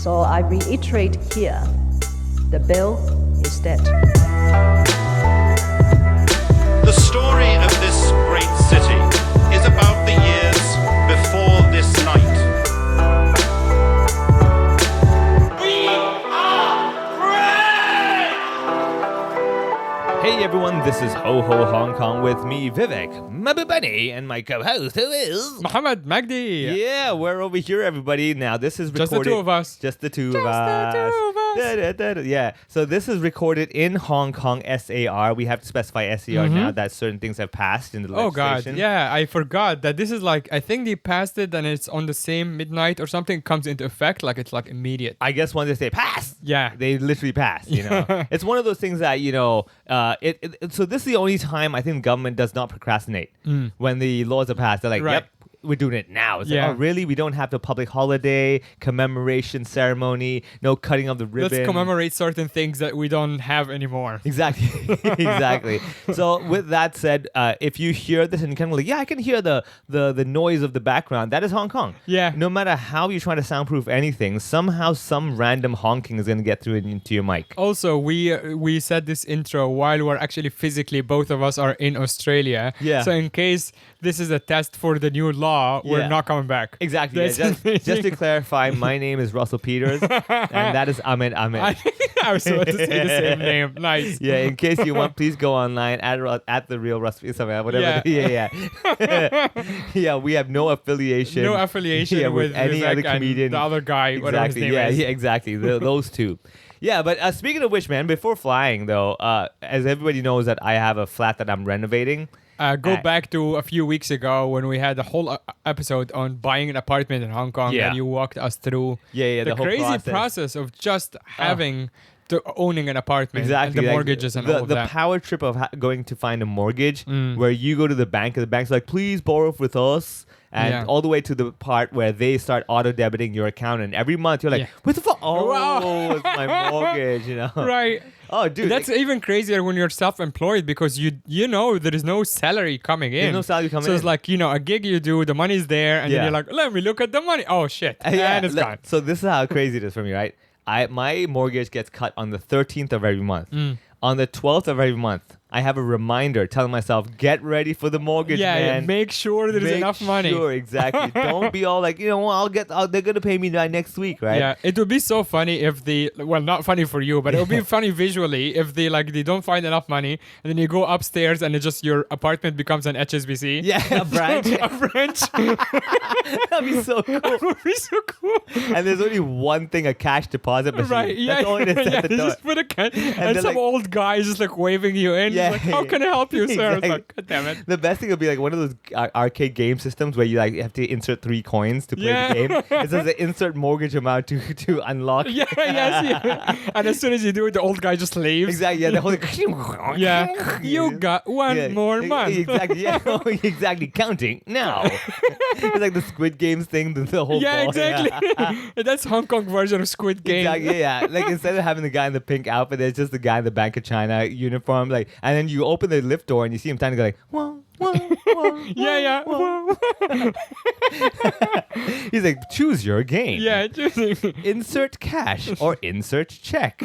So I reiterate here, the bill is dead. The story of this great city is about the years before this night. We are free! Hey everyone, this is Ho Ho Hong Kong with me, Vivek, my buddy, and my co-host who is... Mohammed Magdi. Yeah, we're over here, everybody. Now, this is recorded... Just the two of us. Just the two of us. Yeah, so this is recorded in Hong Kong SAR. We have to specify SAR now that certain things have passed in the legislation. Oh, God. Yeah, I forgot that this is like, I think they passed it and it's on the same midnight or something. It comes into effect, like it's like immediate. I guess once they say pass, Yeah. they literally pass, you know. It's one of those things that, you know, so this is the only time I think government does not procrastinate. When the laws are passed, they're like, Right. yep, we're doing it now. It's Yeah. like, oh, really? We don't have the public holiday, commemoration ceremony, no cutting of the ribbon. Let's commemorate certain things that we don't have anymore. Exactly. Exactly. So with that said, if you hear this and you're kind of like, yeah, I can hear the noise of the background, that is Hong Kong. Yeah. No matter how you try to soundproof anything, somehow some random honking is going to get through into your mic. Also, we said this intro while we're actually physically, both of us are in Australia. Yeah. So in case this is a test for the new law, we're Yeah. not coming back. Exactly. Yeah, That's just to clarify, my name is Russell Peters, and that is Ahmed Ahmed. I was about to say the same name. Nice. Yeah, in case you want, please go online at the real Russell, whatever. Yeah. Yeah, we have no affiliation. No affiliation with any Vivek other comedian. and the other guy, whatever his Exactly. name is. Yeah, exactly. Those two. Yeah, but speaking of which, man, before flying though, as everybody knows that I have a flat that I'm renovating. Go back to a few weeks ago when we had a whole episode on buying an apartment in Hong Kong, Yeah. and you walked us through the the whole crazy process of just having to owning an apartment, Exactly. and the like, mortgages and the, all of the that. power trip of going to find a mortgage where you go to the bank and the bank's like, please borrow with us. And Yeah. all the way to the part where they start auto-debiting your account. And every month you're like, Yeah. what the fuck? Oh, Wow. it's my mortgage, you know? Right. Oh, dude. That's even crazier when you're self-employed because you know there is no salary coming in. There's no salary coming So it's in. like, a gig you do, the money's there, and Yeah. then you're like, let me look at the money. Oh, shit. Yeah, And it's look, gone. So this is how crazy it is for me, right? My mortgage gets cut on the 13th of every month. On the 12th of every month, I have a reminder telling myself, get ready for the mortgage, Yeah, man. make sure there's Make enough money. Sure, exactly. Don't be all like, they're going to pay me next week, right? Yeah, it would be so funny if not funny for you, but it would be funny visually if they don't find enough money, and then you go upstairs and your apartment becomes an HSBC. Yeah, a branch. A branch. That'd be so cool. That would be so cool. And there's only one thing, a cash deposit machine. Right, yeah. That's all it is yeah, at the you door. just put a and they're some like- old guy is just waving you in. Yeah. He's like, how can I help you, sir? Exactly. It's like, God damn it. The best thing would be like one of those arcade game systems where you have to insert 3 coins to play Yeah. the game. It says the insert mortgage amount to unlock. Yeah, yeah. And as soon as you do it, the old guy just leaves. Exactly. Yeah. The whole Yeah. You got one more month. Exactly. Yeah. Exactly. Counting now. It's like the Squid Games thing. The whole Yeah, ball. exactly. That's Hong Kong version of Squid Game. Exactly, yeah. Like instead of having the guy in the pink outfit, there's just the guy in the Bank of China uniform. Like, and then you open the lift door and you see him standing there like, whoa, whoa, whoa, Yeah. He's like, choose your game. Yeah, just Insert cash or insert check.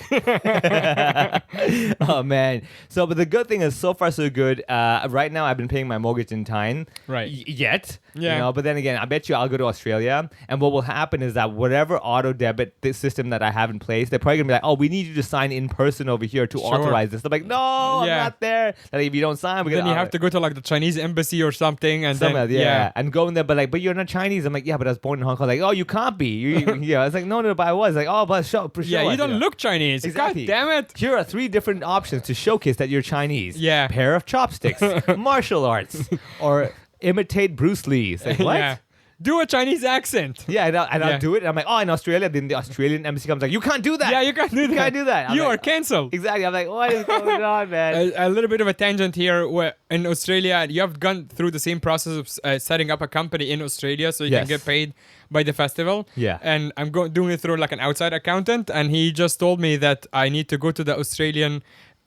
Oh man. So, but the good thing is, so far so good. Right now, I've been paying my mortgage in time. Right. Yet. Yeah. You know, but then again, I bet you I'll go to Australia, and what will happen is that whatever auto debit system that I have in place, they're probably gonna be like, "Oh, we need you to sign in person over here to Sure. authorize this." They're like, "No, I'm Yeah. not there." Like, if you don't sign, we're then gonna. you have to go to the Chinese embassy or something, and Somewhere, then yeah, and go in there, but you're not Chinese. I'm like, yeah, but I was born in Hong Kong. Like, oh, you can't be. Yeah, I was like, no, but I was. Like, oh, but show yeah, us, you don't look Chinese. Exactly. God damn it. Here are 3 different options to showcase that you're Chinese. Yeah. Pair of chopsticks, martial arts, or imitate Bruce Lee. It's like, what? Yeah. Do a Chinese accent. Yeah, and Yeah. I'll do it. And I'm like, oh, in Australia, then the Australian embassy comes like, you can't do that. Yeah, you can't do that. You can't do that. I'm You like, are cancelled. Exactly. I'm like, what is going on, man? A little bit of a tangent here. Where in Australia, you have gone through the same process of setting up a company in Australia so you Yes. can get paid by the festival. Yeah. And I'm doing it through an outside accountant, and he just told me that I need to go to the Australian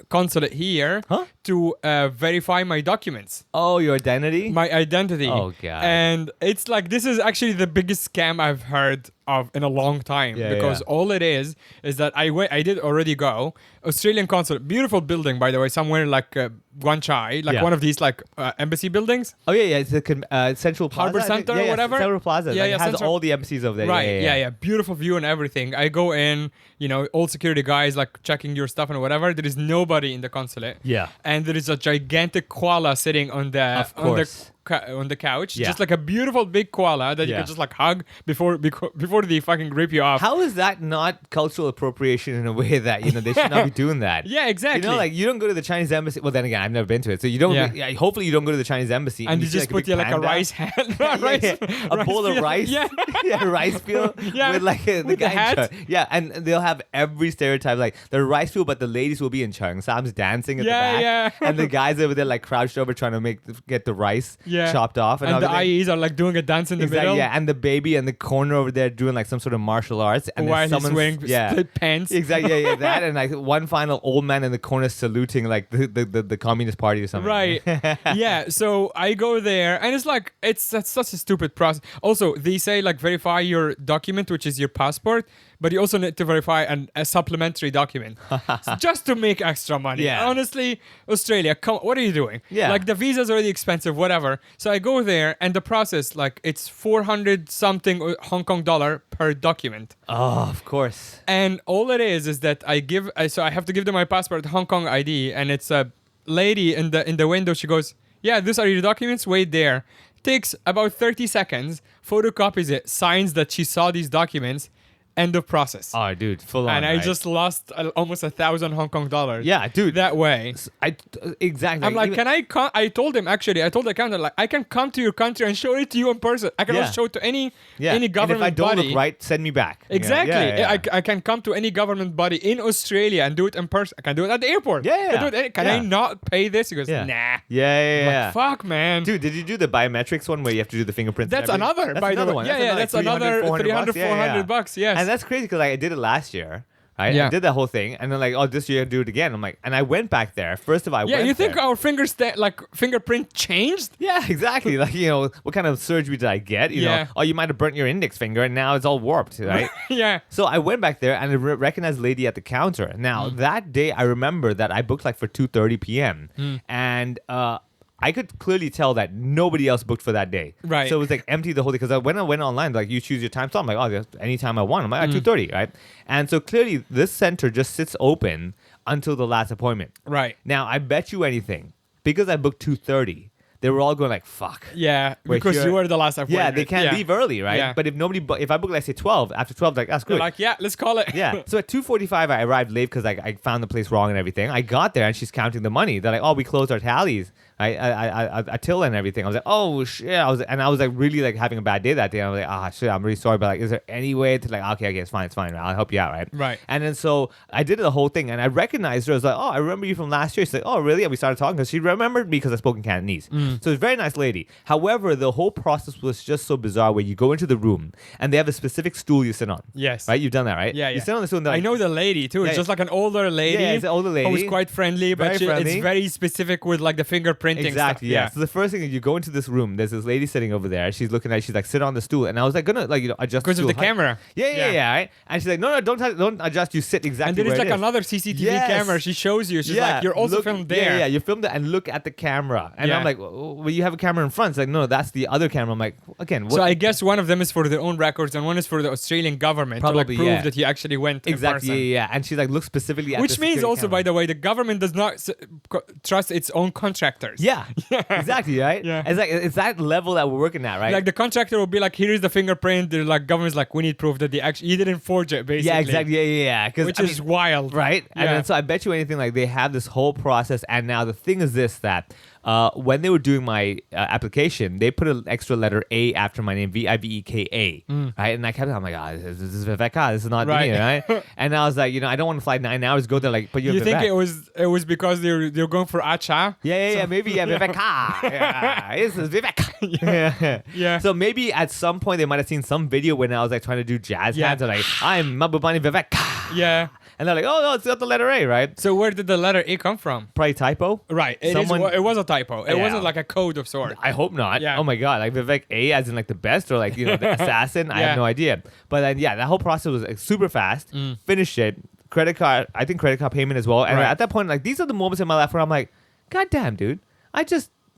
consulate here to verify my documents. Oh, your identity? My identity. Oh, God. And it's like, this is actually the biggest scam I've heard of in a long time, Yeah, because yeah. all it is that I did already go Australian consulate, beautiful building, by the way, somewhere like Guan Chai, like Yeah. one of these like embassy buildings. Oh, yeah. It's the Central Plaza. Harbor I think. Center or whatever? Central Plaza. Yeah, Like, yeah, it has Central- all the embassies over there. Right, Yeah. beautiful view and everything. I go in, all security guys like checking your stuff and whatever. There is nobody in the consulate. Yeah. And there is a gigantic koala sitting on the Of course. on the couch, Yeah. just like a beautiful big koala that you Yeah. can just like hug before they fucking rip you off. How is that not cultural appropriation in a way that, they should not be doing that? Yeah, exactly. Like you don't go to the Chinese embassy. Well, then again, I've never been to it. So you don't, Yeah. hopefully you don't go to the Chinese embassy. and you see, just put big like a panda. rice hand, A bowl of field. rice. Yeah. Yeah, rice field. Yeah, With like the with the guy in hat. charge. Yeah, and they'll have every stereotype. Like the rice field, but the ladies will be in Cheong Sam's dancing at the Yeah, back. yeah. And the guys over there like crouched over trying to get the rice Yeah. chopped off. And the everything. IEs are like doing a dance in the Exactly, middle. yeah, and the baby in the corner over there doing like some sort of martial arts, and While then he's someone's wearing split pants. Exactly, yeah, that, and like one final old man in the corner saluting like the Communist Party or something. Right. Yeah. So I go there, and it's like that's such a stupid process. Also, they say like verify your document, which is your passport, but you also need to verify a supplementary document just to make extra money. Yeah. Honestly, Australia, what are you doing? Yeah. Like the visa's already expensive, whatever. So I go there, and the process, like it's 400 something Hong Kong dollar per document. Oh, of course. And all it is that so I have to give them my passport, Hong Kong ID, and it's a lady in the window. She goes, "Yeah, these are your documents. Wait there." Takes about 30 seconds, photocopies it, signs that she saw these documents. End of process. Oh, dude, full on. And I right? just lost almost 1,000 Hong Kong dollars. Yeah, dude. That way. Exactly. I'm like, even- can I come? I told the accountant, like, I can come to your country and show it to you in person. I can Yeah. also show it to any and government if I don't body. look right, send me back. Exactly. Yeah. I can come to any government body in Australia and do it in person. I can do it at the airport. Yeah. Can I Yeah. not pay this? He goes, Yeah. nah. Yeah. Like, fuck, man. Dude, did you do the biometrics one where you have to do the fingerprints? and That's everything? another, That's by the another way. one. Yeah, that's another 300, 400 bucks. Yes. And that's crazy because I did it last year. Right? Yeah. I did that whole thing, and then like, oh, this year I do it again. I'm like, and I went back there. First of all, I yeah, went you think there. our fingerprint changed? Yeah, exactly. Like, what kind of surgery did I get? You Yeah. know, oh, you might have burnt your index finger, and now it's all warped, right? Yeah. So I went back there and I recognized the lady at the counter. Now that day, I remember that I booked like for 2:30 p.m. And I could clearly tell that nobody else booked for that day. Right. So it was like empty the whole day. Because when I went online, like you choose your time slot. I'm like, oh, anytime I want. I'm like, at 2:30, right? And so clearly this center just sits open until the last appointment. Right. Now I bet you anything, because I booked 2:30. They were all going like, fuck. Yeah, We're because here. you were the last appointment. Yeah, they can't leave early, right? Yeah. But if if I book, let's say 12, after 12, like, that's They're good. like, yeah, let's call it. Yeah. So at 2:45, I arrived late because I found the place wrong and everything. I got there and she's counting the money. They're like, oh, we closed our tallies. I till and everything. I was like, oh shit. I was like really like having a bad day that day. I was like, shit, I'm really sorry, but like, is there any way to like, okay, it's fine, I'll help you out, right? Right. And then so I did the whole thing and I recognized her. I was like, oh, I remember you from last year. She's like, oh, really? And we started talking because she remembered me because I spoke in Cantonese. So it's a very nice lady. However, the whole process was just so bizarre where you go into the room and they have a specific stool you sit on. Yes. Right? You've done that, right? Yeah, You yeah. sit on the stool and they're I like, know the lady too. It's Yeah, just like an older lady. Yeah, it's an older lady. Who's quite friendly, but Very friendly. it's very specific with like the fingerprinting Exactly. stuff. Yeah. So the first thing is you go into this room. There's this lady sitting over there. She's looking at. She's like, sit on the stool. And I was like, gonna like adjust Because of stool the height. camera. Yeah. Right. And she's like, no, don't adjust. You sit exactly. And there is where like it is. another CCTV Yes. camera. She shows you. She's like, you're also look- filmed there. Yeah, you filmed it and look at the camera. And Yeah. I'm like, well, you have a camera in front. It's like, no, that's the other camera. I'm like, again, what? So I guess one of them is for their own records and one is for the Australian government to Probably, like prove yeah. that you actually went in exactly. person. Yeah. And she's like, look specifically at Which the means security also, camera. by the way, the government does not trust its own contractors. Yeah. Exactly. Right. Yeah. It's that level that we're working at, right? Like the contractor will be like, here is the fingerprint. The like government's like, we need proof that you didn't forge it, basically. yeah. Exactly. Yeah. Because Which is wild. right? And Yeah. then, so I bet you anything, like they have this whole process. And now the thing is this, that when they were doing my application, they put an extra letter A after my name, Viveka, right? And I kept, I'm like, this is Vivek, this is not Right. me, right? And I was like, I don't want to fly 9 hours, go there, like, but you're You think Vivek. it was because they're going for Acha? Yeah, maybe, Vivek. Yeah, this is Vivek. Yeah. So maybe at some point they might have seen some video when I was like trying to do jazz Yeah. hands, or like, I'm Mabubani Vivek. Yeah. And they're like, oh, no, it's got the letter A, right? So where did the letter A come from? Probably typo. Right. It was a typo. It Yeah. wasn't like a code of sort. I hope not. Yeah. Oh my god, like Vivek A as in like the best or like the assassin. I Yeah. have no idea. But then that whole process was like, super fast. Finished it. Credit card payment as well. And Right. at that point, like these are the moments in my life where I'm like, god damn, dude,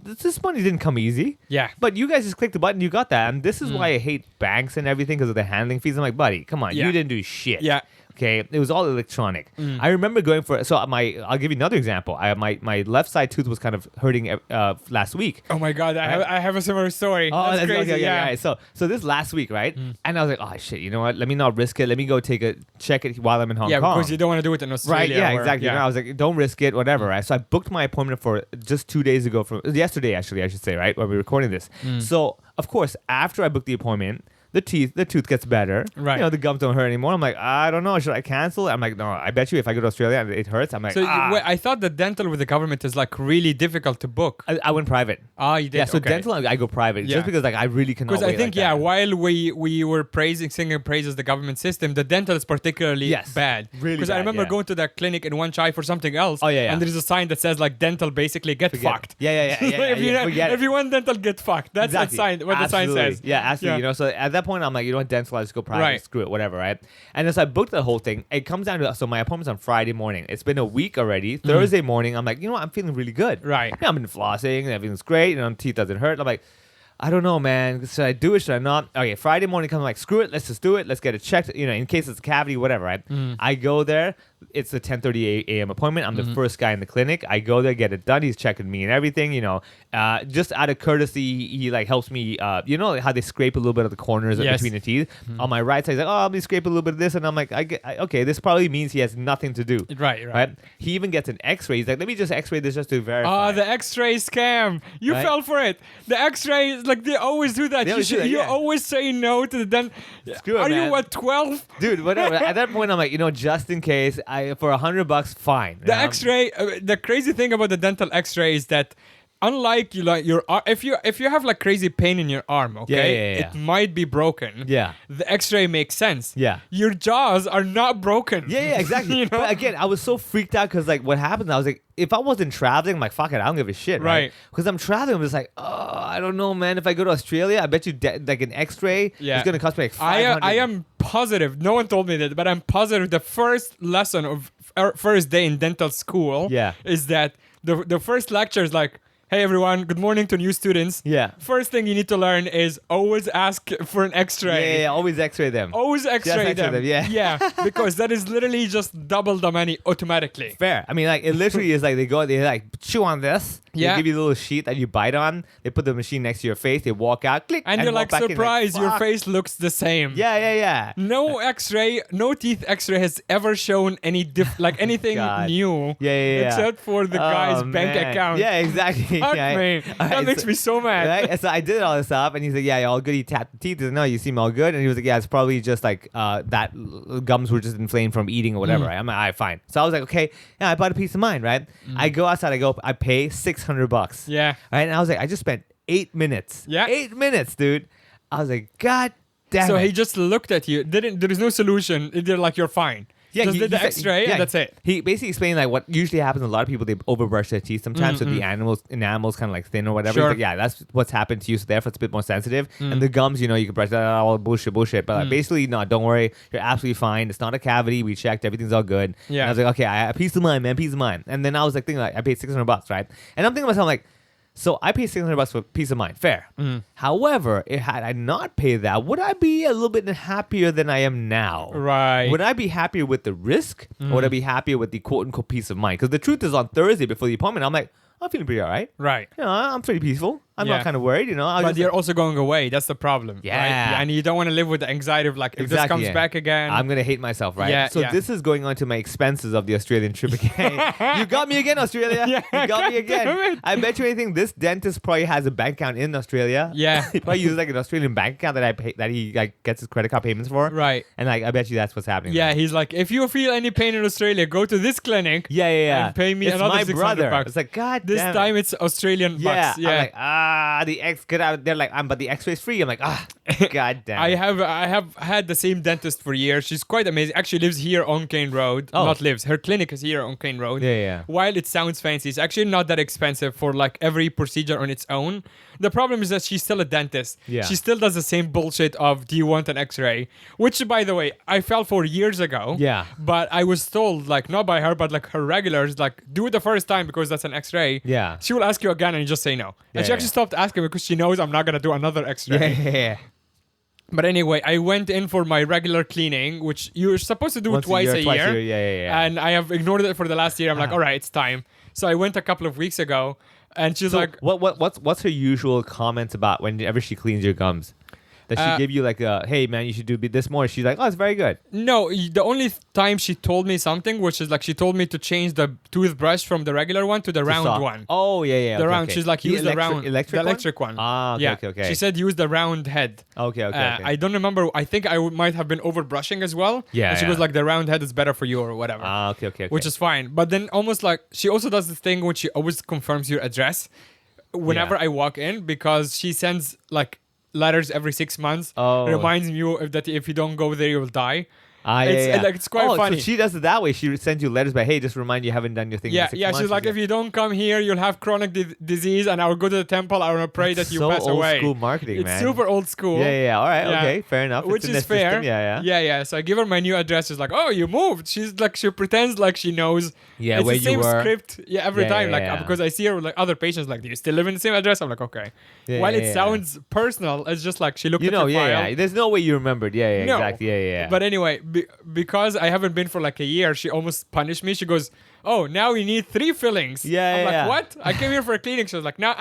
this money didn't come easy. Yeah. But you guys just clicked the button, you got that. And this is why I hate banks and everything because of the handling fees. I'm like, buddy, come on, Yeah. you didn't do shit. Yeah. Okay, it was all electronic. I remember going for I'll give you another example. My left side tooth was kind of hurting last week. Oh my God, I have a similar story. Oh, that's crazy. okay, yeah. right. So this last week, right? And I was like, oh shit, you know what? Let me not risk it. Let me go check it while I'm in Hong Yeah, Kong. because you don't want to do it in Australia. Right, yeah, or- exactly. Yeah. You know, I was like, don't risk it, whatever, right? So I booked my appointment for just 2 days ago, yesterday actually, I should say, right? When we were recording this. So, of course, after I booked the appointment, the tooth gets better. Right. You know, the gums don't hurt anymore. I'm like, I don't know. Should I cancel it? I'm like, no, I bet you if I go to Australia and it hurts, I'm like, So I thought that dental with the government is like really difficult to book. I went private. You did. Yeah, so okay. dental, I go private. Yeah. Just because like I really cannot Because I wait think like that. while we were singing praises the government system, the dental is particularly Yes, bad. really Because I bad, remember yeah. going to that clinic in One Chai for something else. Oh, yeah. And there's a sign that says like dental basically get Forget it. fucked. Yeah. Forget if it. you want dental, get fucked. That's Exactly. what the sign Absolutely. says. Yeah, absolutely. Yeah. You know, so at that point, I'm like, you know what, dental, I just go private, Right. screw it, whatever, right? And as I booked the whole thing, it comes down to, so my appointment's on Friday morning. It's been a week already. Thursday morning, I'm like, you know what, I'm feeling really good. Right. Yeah, I've been flossing, and everything's great, and teeth doesn't hurt. I'm like, I don't know, man. Should I do it? Should I not? Okay, Friday morning comes, I'm like, screw it, let's just do it. Let's get it checked, you know, in case it's a cavity, whatever, right? I go there. It's the 10:30 a.m. appointment. I'm the first guy in the clinic. I go there, get it done. He's checking me and everything, you know. Just out of courtesy, he like helps me. You know how they scrape a little bit of the corners Yes. between the teeth. On my right side, he's like, oh, let me scrape a little bit of this, and I'm like, okay, this probably means he has nothing to do. Right. He even gets an X-ray. He's like, let me just X-ray this just to verify. Oh, the X-ray scam! You Right? fell for it. The X-ray, like they always do that. They always do that, You yeah. always say no to the dent. Screw it, Are man. you what 12? Dude, whatever. At that point, I'm like, you know, just in case, for $100, fine. The X-ray. The crazy thing about the dental X-ray is that, unlike your arm, if you have like crazy pain in your arm, okay, Yeah. it might be broken. Yeah. The X-ray makes sense. Yeah. Your jaws are not broken. Yeah, exactly. You know? But again, I was so freaked out because like what happened, I was like, if I wasn't traveling, I'm like, fuck it, I don't give a shit, right? Right. Because I'm traveling, I'm just like, oh, I don't know, man. If I go to Australia, I bet you like an X-ray Yeah. is gonna cost me like I $500. am positive. No one told me that, but I'm positive. The first lesson of our first day in dental school, Yeah. is that the first lecture is like, hey everyone, good morning to new students. Yeah. First thing you need to learn is always ask for an X-ray. Yeah, always X-ray them. Always X-ray X-ray them. them, yeah. Yeah, because that is literally just double the money automatically. Fair. I mean, like it literally is like they like chew on this. Yeah. They give you a little sheet that you bite on. They put the machine next to your face. They walk out, click, And you're walk like, back in, surprise, your fuck. face looks the same. Yeah. No X-ray, no teeth X-ray has ever shown any anything God. new. Yeah. Except for the guy's Oh, bank man. account. Yeah, exactly. Fuck Yeah. me. All That right, makes me so mad. Right? And so I did all this stuff, and he's like, "Yeah, all good." He tapped the teeth. He said, "No, you seem all good." And he was like, "Yeah, it's probably just like gums were just inflamed from eating or whatever." Right? I'm like, "All right, fine." So I was like, "Okay, yeah, I bought a peace of mind." Right? I go outside. I pay $600. Yeah. Right? And I was like, I just spent 8 minutes. Yeah. 8 minutes, dude. I was like, God damn So it. he just looked at you. There is no solution. They're like, you're fine. Just he did the said- X-ray and that's it. He basically explained like what usually happens. A lot of people they overbrush their teeth sometimes, so the enamel's kind of like thin or whatever. Sure. He's like, yeah, that's what's happened to you. So therefore, it's a bit more sensitive. And the gums, you know, you can brush that all bullshit. But like, basically, no, don't worry, you're absolutely fine. It's not a cavity. We checked, everything's all good. Yeah. And I was like, okay, I peace of mind, man, peace of mind. And then I was like thinking, like, I paid $600, right? And I'm thinking to myself, like. So I paid $600 for peace of mind. Fair. However, had I not paid that, would I be a little bit happier than I am now? Right. Would I be happier with the risk? Or would I be happier with the quote unquote peace of mind? Because the truth is on Thursday before the appointment, I'm like, I'm feeling pretty all right. Right. You know, I'm pretty peaceful. I'm Yeah. not kind of worried, you know. But you're also going away. That's the problem. Yeah. Right? And you don't want to live with the anxiety of like, if this Exactly, comes yeah. back again. I'm gonna hate myself, right? Yeah, so yeah. this is going on to my expenses of the Australian trip again. You got me again, Australia. Yeah, you got me God damn again. it. I bet you anything. This dentist probably has a bank account in Australia. Yeah. He probably uses like an Australian bank account that he like gets his credit card payments for. Right. And like I bet you that's what's happening. Yeah, he's like, if you feel any pain in Australia, go to this clinic. Yeah. And pay me it's another my $600 brother. bucks. It's like God. This damn it. time it's Australian Yeah, bucks. Yeah. I'm like, the X, get out. They're like, but the X-ray's free. I'm like, God damn. I have had the same dentist for years. She's quite amazing. Actually lives here on Kane Road. Oh. Not lives. Her clinic is here on Kane Road. Yeah. While it sounds fancy, it's actually not that expensive for like every procedure on its own. The problem is that she's still a dentist. Yeah. She still does the same bullshit of, do you want an x-ray? Which, by the way, I fell for years ago. Yeah. But I was told, like, not by her, but like her regulars, like, do it the first time because that's an x-ray. Yeah. She will ask you again and you just say no. Yeah, And she actually yeah. stopped asking because she knows I'm not going to do another x-ray. Yeah. But anyway, I went in for my regular cleaning, which you're supposed to do Once twice a year. Yeah. And I have ignored it for the last year. I'm like, all right, it's time. So I went a couple of weeks ago, and she's So like, what's her usual comments about whenever she cleans your gums? Does she give you like a, hey man, you should do this more? She's like, oh, it's very good. no. The only time she told me something, which is like she told me to change the toothbrush from the regular one to the round Soft. one. Oh yeah. The okay, round. okay. She's like, use the round, the electric one. Ah, okay, yeah. okay. She said use the round head. Okay. I don't remember. I think I might have been over brushing as well. Yeah, And she yeah. was like, the round head is better for you or whatever. Ah, okay. Which is fine. But then almost like she also does this thing when she always confirms your address whenever Yeah. I walk in, because she sends like letters every 6 months. Oh. Reminds you that if you don't go there, you will die. Ah, It's- like, it's quite funny. So she does it that way. She sends you letters, but hey, just remind you haven't done your thing. Yeah, in 6 yeah. months. She's like, if you don't come here, you'll have chronic disease, and I will go to the temple. I will pray that you so pass old away. school marketing, It's man. super old school. Yeah. All right. Yeah. Okay. Fair enough. Which It's in is the system. fair. Yeah. Yeah. So I give her my new address. She's like, "Oh, you moved." She's like, she pretends like she knows. Yeah, it's where the you same were. script. Yeah, every Yeah, time. yeah, Like yeah. because I see her with like other patients. Like, do you still live in the same address? I'm like, okay. Yeah, While yeah, it yeah. sounds personal, it's just like she looked You at know, your file. yeah. There's no way you remembered. Yeah, No. exactly. Yeah. But anyway, because I haven't been for like a year, she almost punished me. She goes, "Oh, now you need 3 fillings." Yeah, I'm like, yeah. "What? I came here for a cleaning." She was like, "No,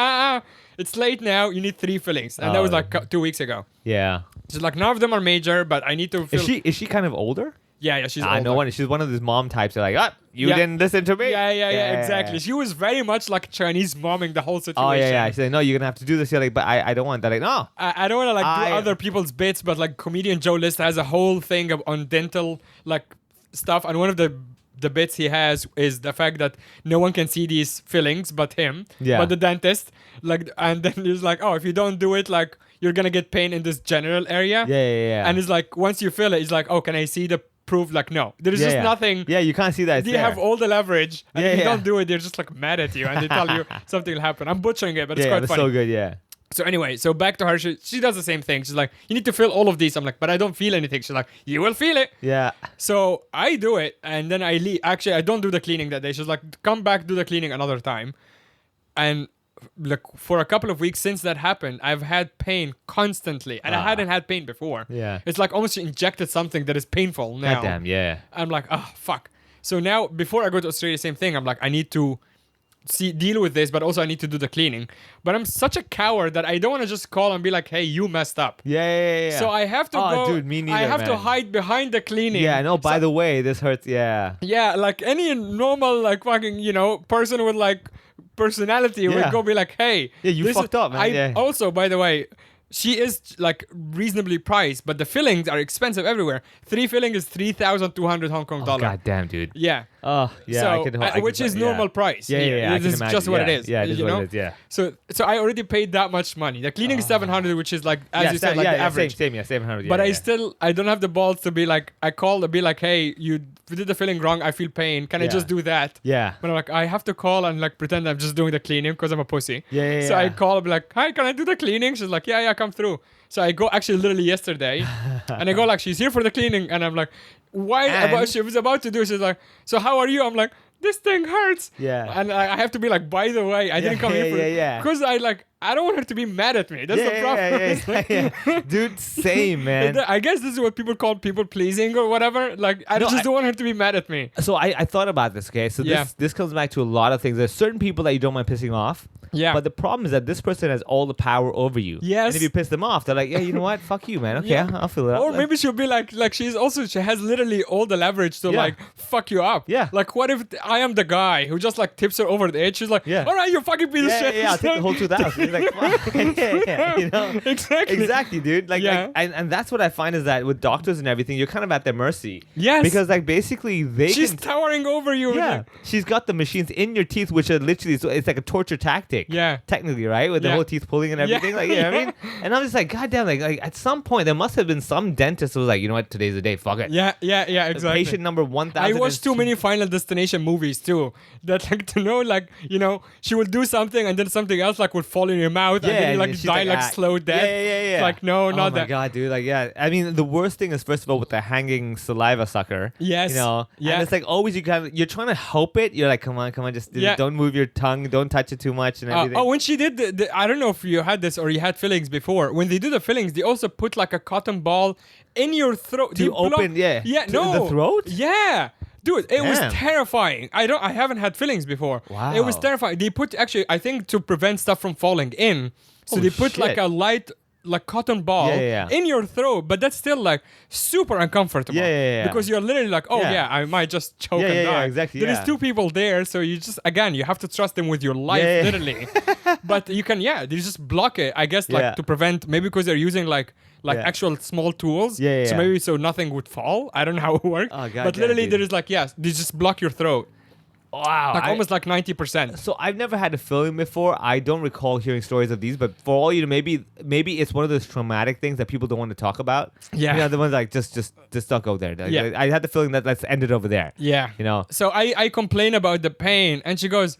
it's late now. You need 3 fillings." And that was Oh. like 2 weeks ago. Yeah. She's like, "None of them are major, but I need to fill." Is she kind of older? Yeah, she's No older. one. She's one of those mom types that are like, you Yeah. didn't listen to me. Yeah, exactly. She was very much like Chinese momming the whole situation. Oh yeah. She's like, no, you're gonna have to do this. You're like, but I don't want that. Like, no. I don't want to like do I- other people's bits, but like comedian Joe List has a whole thing on dental like stuff, and one of the bits he has is the fact that no one can see these fillings but him, Yeah. but the dentist. Like, and then he's like, "Oh, if you don't do it, like you're gonna get pain in this general area." Yeah. And it's like once you fill it, it's like, "Oh, can I see the proof?" Like, no, there's just nothing. Yeah, you can't see that. It's They there. have all the leverage, and Yeah, if you yeah. don't do it, they're just like mad at you, and they tell you something will happen. I'm butchering it, but it's yeah, quite that's funny. so good. Yeah. So anyway, so back to her. She does the same thing. She's like, "You need to fill all of these." I'm like, "But I don't feel anything." She's like, "You will feel it." Yeah. So I do it, and then I leave. Actually, I don't do the cleaning that day. She's like, "Come back, do the cleaning another time." And like for a couple of weeks since that happened, I've had pain constantly, and I hadn't had pain before. Yeah. It's like almost she injected something that is painful now. God damn. Yeah. I'm like, oh fuck. So now before I go to Australia, same thing. I'm like, I need to deal with this, but also I need to do the cleaning. But I'm such a coward that I don't want to just call and be like, hey, you messed up. Yeah. So I have to Oh, go. dude, me neither, I have to man. hide behind the cleaning. Yeah. No. By So- the way, this hurts. Yeah. yeah, like any normal like fucking person with like personality Yeah. would go be like, hey, Yeah, you this fucked up, man. Yeah. Also, by the way, she is like reasonably priced, but the fillings are expensive everywhere. 3 filling is 3,200 Hong Kong Oh, dollar. God damn, dude. Yeah. Oh yeah. So, I could, which is normal price. Yeah. here. I This can is imagine. just what yeah. it is. Yeah. It is you what know? it is. Yeah. So I already paid that much money. The cleaning is 700, which is like as you said, like the average. Same. Yeah. 700. But yeah, I don't have the balls to be like, I call to be like, hey, you did the filling wrong. I feel pain. Can I Yeah. just do that? Yeah. But I'm like, I have to call and like pretend I'm just doing the cleaning because I'm a pussy. Yeah. So I call, I'll be like, hi, can I do the cleaning? She's like, yeah, come through. So I go actually literally yesterday, and I go like, she's here for the cleaning, and I'm like, why? And- She was about to do. She's like, so how are you? I'm like, this thing hurts. Yeah. And I have to be like, by the way, I didn't come here for yeah. because I don't want her to be mad at me. That's the problem. Yeah. Dude, same, man. I guess this is what people call people pleasing or whatever. Like I No, just I- don't want her to be mad at me. So I thought about this, okay? So Yeah. this comes back to a lot of things. There's certain people that you don't mind pissing off. Yeah. But the problem is that this person has all the power over you. Yes. And if you piss them off, they're like, yeah, you know what? Fuck you, man. Okay, Yeah. I'll fill it up. Or maybe she'll be like she has literally all the leverage to Yeah. like fuck you up. Yeah. Like what if I am the guy who just like tips her over the edge? She's like, Yeah. all right, you fucking piece of yeah, shit. I'll take the whole 2,000. It's like, fuck. You know? Exactly, dude. And that's what I find is that with doctors and everything, you're kind of at their mercy. Yes. Because like basically She's towering over you. Yeah. She's got the machines in your teeth, which are literally, so it's like a torture tactic. Yeah. Technically, right? With the whole teeth pulling and everything. Like, you know what I mean? And I'm just like, goddamn, like at some point there must have been some dentist who was like, you know what, today's the day, fuck it. Yeah, exactly. Patient number 1000. I watched too many Final Destination movies too. That like to know like, you know, she would do something and then something else like would fall in your mouth and then you like die like slow death. Yeah. It's like, no, not that. Oh my god, dude. Like, yeah. I mean, the worst thing is first of all with the hanging saliva sucker. Yes. You know? Yeah. And it's like always you're trying to help it. You're like, come on, just don't move your tongue, don't touch it too much and everything. When she did the I don't know if you had this or you had fillings before. When they do the fillings, they also put like a cotton ball in your throat. To open, the throat? Yeah. Dude, it was terrifying. I haven't had fillings before. Wow. It was terrifying. They put actually, I think to prevent stuff from falling in. So they put like a light like cotton ball in your throat, but that's still like super uncomfortable. Yeah. Because you're literally like, I might just choke and die. Yeah, exactly. There's two people there, so you just you have to trust them with your life, literally. But you can, they just block it. I guess like to prevent, maybe because they're using like actual small tools. So maybe so nothing would fall. I don't know how it works. Oh, God, but literally dude. there is like they just block your throat. Wow. Like almost like 90%. So I've never had a filling before. I don't recall hearing stories of these, but for all you know, maybe it's one of those traumatic things that people don't want to talk about. Yeah. You know, the ones like just don't go there. Like, I had the feeling that let's end it over there. Yeah. You know. So I complain about the pain and she goes,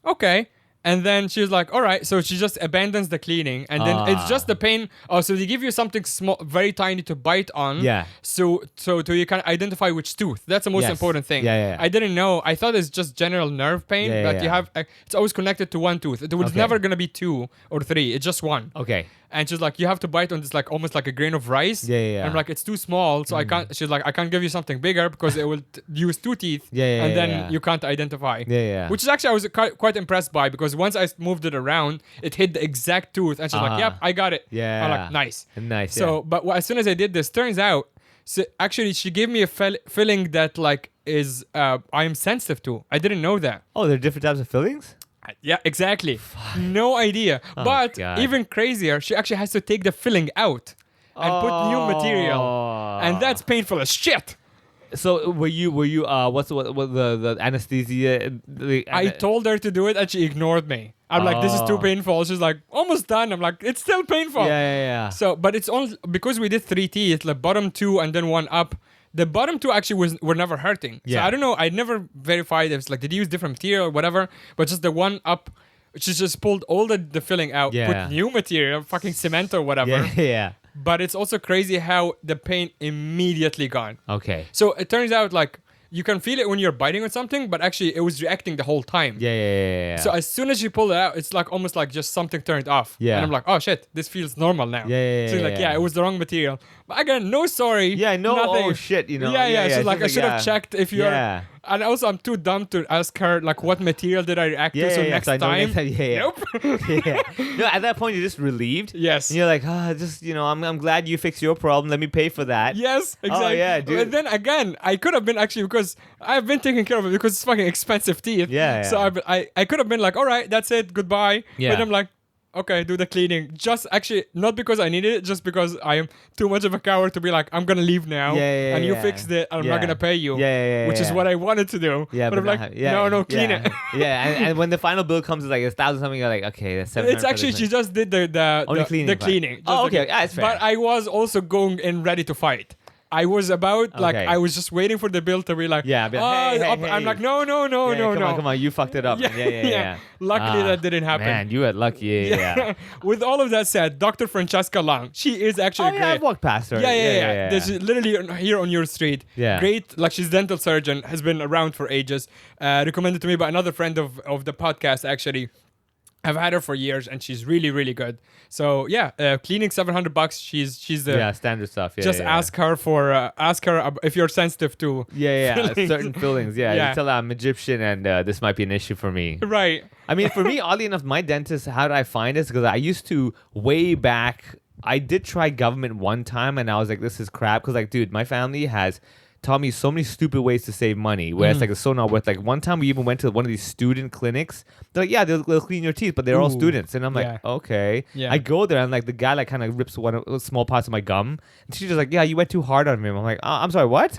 okay. And then she was like, all right. So she just abandons the cleaning. And then it's just the pain. Oh, so they give you something small, very tiny to bite on. Yeah. So you can identify which tooth. That's the most important thing. Yeah. I didn't know. I thought it's just general nerve pain. But you have, it's always connected to one tooth. It was never going to be 2 or 3. It's just one. Okay. And she's like, you have to bite on this like almost like a grain of rice. Yeah. And I'm like, it's too small, so I can't. She's like, I can't give you something bigger because it will use 2 teeth. And then you can't identify. Yeah. Which is actually I was quite impressed by, because once I moved it around, it hit the exact tooth, and she's like, yep, I got it. Yeah. I'm like, nice. So, but as soon as I did this, turns out, actually she gave me a filling that like is I am sensitive to. I didn't know that. Oh, there are different types of fillings? Yeah, exactly. No idea. But God. even crazier, she actually has to take the filling out and put new material, and that's painful as shit. So were you what's the anesthesia? I told her to do it and she ignored me. I'm like, this is too painful. She's like, almost done. I'm like, it's still painful. Yeah. So, but it's only because we did 3 teeth, like bottom 2 and then 1 up. The bottom 2 actually were never hurting. So I don't know. I never verified if it's like, did you use different material or whatever? But just the 1 up, she just pulled all the filling out, put new material, fucking cement or whatever. Yeah. But it's also crazy how the pain immediately gone. Okay. So it turns out like you can feel it when you're biting on something, but actually it was reacting the whole time. Yeah. So as soon as you pull it out, it's like almost like just something turned off. Yeah. And I'm like, oh shit, this feels normal now. Yeah. So like, it was the wrong material. But again, no sorry. Yeah, no. Nothing. Oh shit, you know. Yeah. So like I should have checked if you're. Yeah. And also, I'm too dumb to ask her like what material did I react to. So next time. Nope. Yeah. No, at that point you're just relieved. Yes. And you're like, just I'm glad you fixed your problem. Let me pay for that. Yes, exactly. Oh yeah, dude. But then again, I could have been actually, because I've been taking care of it because it's fucking expensive teeth. Yeah. So I could have been like, all right, that's it, goodbye. Yeah. But I'm like, okay, do the cleaning. Just actually, not because I needed it, just because I am too much of a coward to be like, I'm gonna leave now, and you fixed it, and I'm not gonna pay you. Which is what I wanted to do. Yeah, but I'm like, no, clean it. and when the final bill comes, it's like 1,000 something. You're like, okay, that's 700. It's actually she just did the cleaning. The cleaning. Oh, okay, that's fair. But I was also going in ready to fight. I was about like I was just waiting for the bill to be like, hey. I'm like, no. Come on, you fucked it up. Yeah. Luckily that didn't happen. Man, you had luck. Yeah. With all of that said, Dr. Francesca Lang, she is actually great. I've walked past her. Yeah. She's literally here on your street. Yeah. Great. Like, she's dental surgeon, has been around for ages. Recommended to me by another friend of the podcast, actually. I've had her for years, and she's really, really good. So cleaning $700. She's the standard stuff. Ask her if you're sensitive to certain fillings. You tell her I'm Egyptian, and this might be an issue for me. Right. I mean, for me, oddly enough, my dentist. How did I find this? Because I used to way back. I did try government one time, and I was like, this is crap. Because like, dude, my family has taught me so many stupid ways to save money where it's like it's so not worth. Like one time we even went to one of these student clinics. They're like, yeah, they'll clean your teeth, but they're all Ooh. students. And I'm like, Yeah. okay. Yeah. I go there and like the guy like kind of rips one of small parts of my gum. And she's just like, yeah, you went too hard on me. I'm like, I'm sorry, what?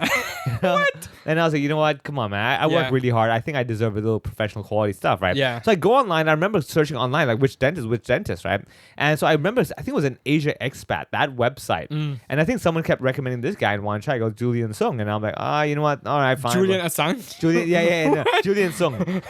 What? And I was like, you know what? Come on, man. I work Yeah. really hard. I think I deserve a little professional quality stuff, right? Yeah. So I go online. I remember searching online like which dentist, right? And so I remember, I think it was an Asia Expat, that website. And I think someone kept recommending this guy and wanted to try. I go, Julian Sung. And I'm like, you know what? All right, fine. Julian Assange. Julian, no, Julian Sung.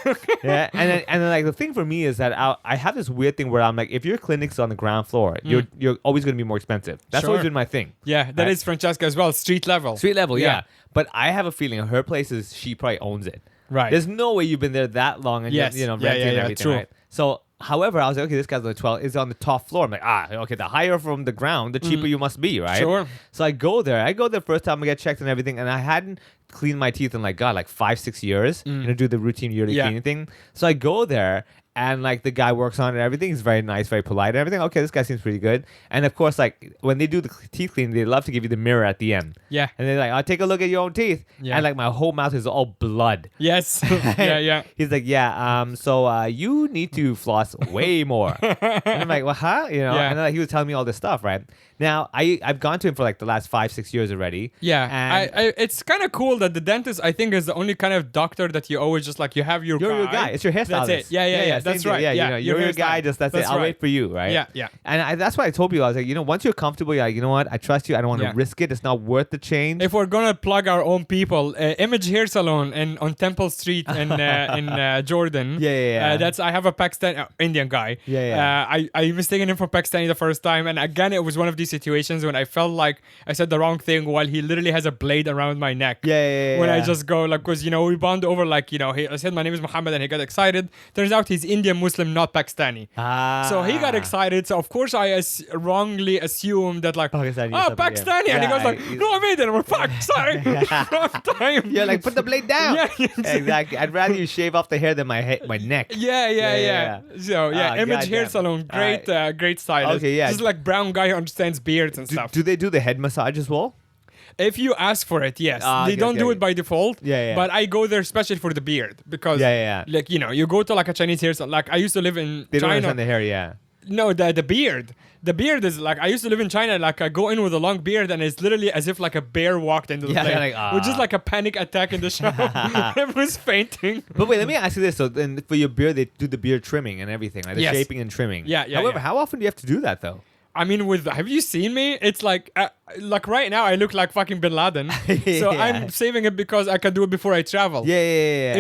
Yeah, and then like the thing for me is that I have this weird thing where I'm like, if your clinic's on the ground floor, you're always going to be more expensive. That's Sure. always been my thing. Yeah, that Right. is Francesca as well. Street level. Street level, Yeah. yeah. But I have a feeling her place is she probably owns it. Right. There's no way you've been there that long and Yes. you're, Yeah, renting yeah, and yeah, everything, true. right? So, however, I was like, okay, this guy's on the 12, is on the top floor. I'm like, okay, the higher from the ground, the cheaper you must be, right? Sure. So I go there. First time I get checked and everything, and I hadn't cleaned my teeth in like 5-6 years. Do the routine yearly Yeah. cleaning thing. So I go there. And like the guy works on it and everything. He's very nice, very polite and everything. Okay, this guy seems pretty good. And of course, like when they do the teeth cleaning, they love to give you the mirror at the end. Yeah. And they're like, I'll take a look at your own teeth. Yeah. And like my whole mouth is all blood. Yes. yeah. He's like, so you need to floss way more. And I'm like, well, huh? Yeah. And then, he was telling me all this stuff, right? Now, I've gone to him for like the last 5-6 years already. Yeah, And it's kind of cool that the dentist, I think, is the only kind of doctor that you always just like, you have your you're guy. your guy. It's your hairstylist. That's it. Yeah. same That's thing. right. Yeah, Yeah, you're your guy. hairstylist. Just that's That's it. I'll right. wait for you, right? Yeah. And that's why I told you, I was like, once you're comfortable, you're like, you know what? I trust you. I don't want to Yeah. risk it. It's not worth the change. If we're gonna plug our own people, Image Hair Salon on Temple Street in Jordan. Yeah. I have a Pakistan Indian guy. Yeah. I mistaken him for Pakistani the first time, and again it was one of these situations when I felt like I said the wrong thing while he literally has a blade around my neck. Yeah. When I just go like, because we bond over like I said my name is Mohammed and he got excited. Turns out he's Indian Muslim, not Pakistani. So he got excited. So of course I wrongly assumed that like, Pakistani or something, Pakistani, yeah. and he goes like, Yeah, no, I'm Indian. I'm like, fuck, sorry, wrong time. You're like, put the blade down. Yeah, exactly. I'd rather you shave off the hair than my neck. Yeah. So Image Hair goddamn. Salon, great, great stylist. Okay, yeah. Just like brown guy who understands beards and stuff. Do they do the head massage as well? If you ask for it, yes. Ah, They okay, don't do okay. it by default. Yeah. But I go there especially for the beard because, Yeah. like, you go to like a Chinese hair salon. Like I used to live in They don't China. understand the hair, yeah. No, the beard. The beard is like, I used to live in China. Like I go in with a long beard and it's literally as if like a bear walked into the Yeah, place. they're like, Which is like a panic attack in the shop. Everyone's fainting. But wait, let me ask you this. So then for your beard, they do the beard trimming and everything, like the Yes. shaping and trimming. Yeah. However, how often do you have to do that though? I mean, have you seen me? It's like right now I look like fucking Bin Laden. So Yeah. I'm saving it because I can do it before I travel. Yeah.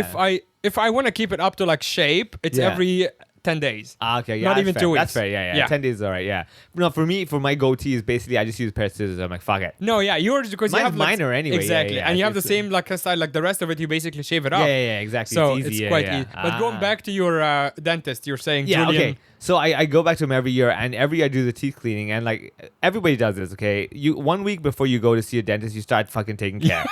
If I want to keep it up to like shape, it's Yeah. every 10 days. Okay, yeah. Not that's even fair. 2 weeks. That's fair, yeah. 10 days is alright, yeah. No, for me, for my goatee is basically I just use a pair of scissors. I'm like, fuck it. No, yeah, yours because you Mine's have like, minor anyway, Exactly, yeah, and you have the it's- same like style like the rest of it. You basically shave it off. Yeah, exactly. So it's easy, it's quite yeah. easy. But going back to your dentist, you're saying Yeah, Julian. okay. So I go back to him every year, and every year I do the teeth cleaning, and like everybody does this. Okay, 1 week before you go to see a dentist, you start fucking taking care.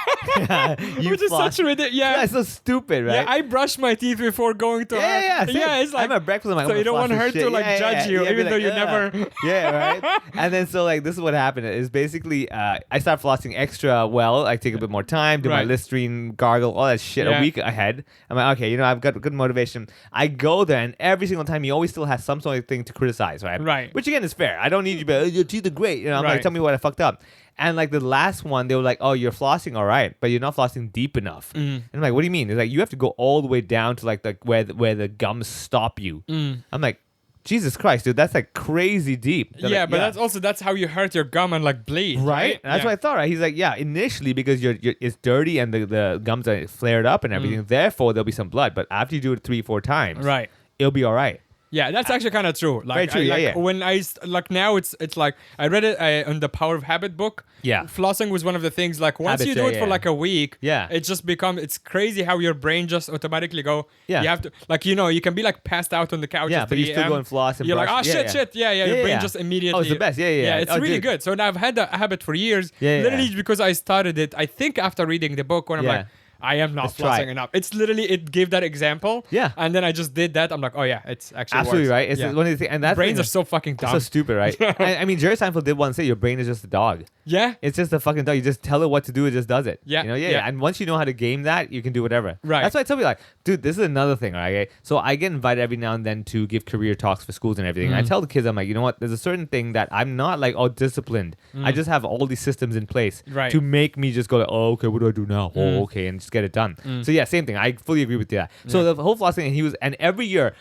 You Which is floss. such ridiculous. Yeah, it's so stupid, right? Yeah, I brush my teeth before going to. Yeah, same. yeah. It's like I'm at breakfast. I'm like, so I'm you don't gonna want floss her this to shit. like Yeah, judge you, be even though like, you never. Yeah, right. And then so like this is what happened is basically I start flossing extra well. I take a bit more time, do my Right. Listerine, gargle, all that shit Yeah. a week ahead. I'm like, okay, I've got good motivation. I go there, and every single time he always still has some sort of thing to criticize, right? Right. Which again is fair. I don't need you to be, oh, your teeth are great. I'm like, Right. tell me what I fucked up. And like the last one, they were like, "Oh, you're flossing all right, but you're not flossing deep enough." And I'm like, "What do you mean?" It's like you have to go all the way down to like where the gums stop you. I'm like, Jesus Christ, dude, that's like crazy deep. They're Yeah, like, but that's how you hurt your gum and like bleed, right. And that's Yeah. what I thought. Right? He's like, yeah, initially because it's dirty and the gums are flared up and everything. Therefore, there'll be some blood. But after you do it 3-4 times, Right. it'll be all right. Yeah, that's actually kind of true. Like, Very true, yeah. When like now it's like I read it on the Power of Habit book. Yeah. Flossing was one of the things. Like once Habits, you do yeah, it for yeah. like a week, Yeah. it just it's crazy how your brain just automatically go. Yeah. You have to like you can be like passed out on the couch. Yeah, at but you 3 still a.m. go and floss and You're like, brush. oh shit. Yeah. Your brain yeah. just immediately. Oh, it's the best. Yeah. Yeah, it's Oh, really dude. good. So now I've had a habit for years. Yeah. Literally because I started it. I think after reading the book when I'm Yeah. like. I am not Let's try flossing it. enough. It's literally, it gave that example. Yeah. And then I just did that. I'm like, oh yeah, it's actually Absolutely works. right. It's Yeah. one of the things, and that's Brains are so fucking it's dumb. so stupid, right? I mean, Jerry Seinfeld did once say your brain is just a dog. Yeah. It's just a fucking dog. You just tell it what to do, it just does it. Yeah, You know, yeah. And once you know how to game that, you can do whatever. Right. That's why I tell people like, dude, this is another thing, right? Okay? So I get invited every now and then to give career talks for schools and everything. I tell the kids, I'm like, you know what? There's a certain thing that I'm not like all disciplined. I just have all these systems in place Right. to make me just go like, oh, okay, what do I do now? Oh, okay, and just get it done. So yeah, same thing. I fully agree with that. So the whole floss thing, and every year,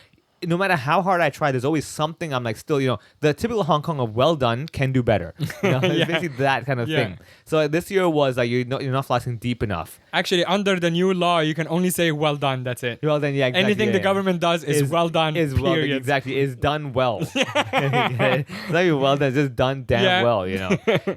no matter how hard I try, there's always something I'm like still, the typical Hong Kong of well done can do better. It's basically that kind of Yeah. thing. So this year was like you're not flossing deep enough. Actually, under the new law, you can only say well done. That's it. Well then, yeah, exactly, Anything yeah, the yeah. government does is well done. Is well done, period. exactly. Is done well. It's not even well done. It's just done damn Yeah. well.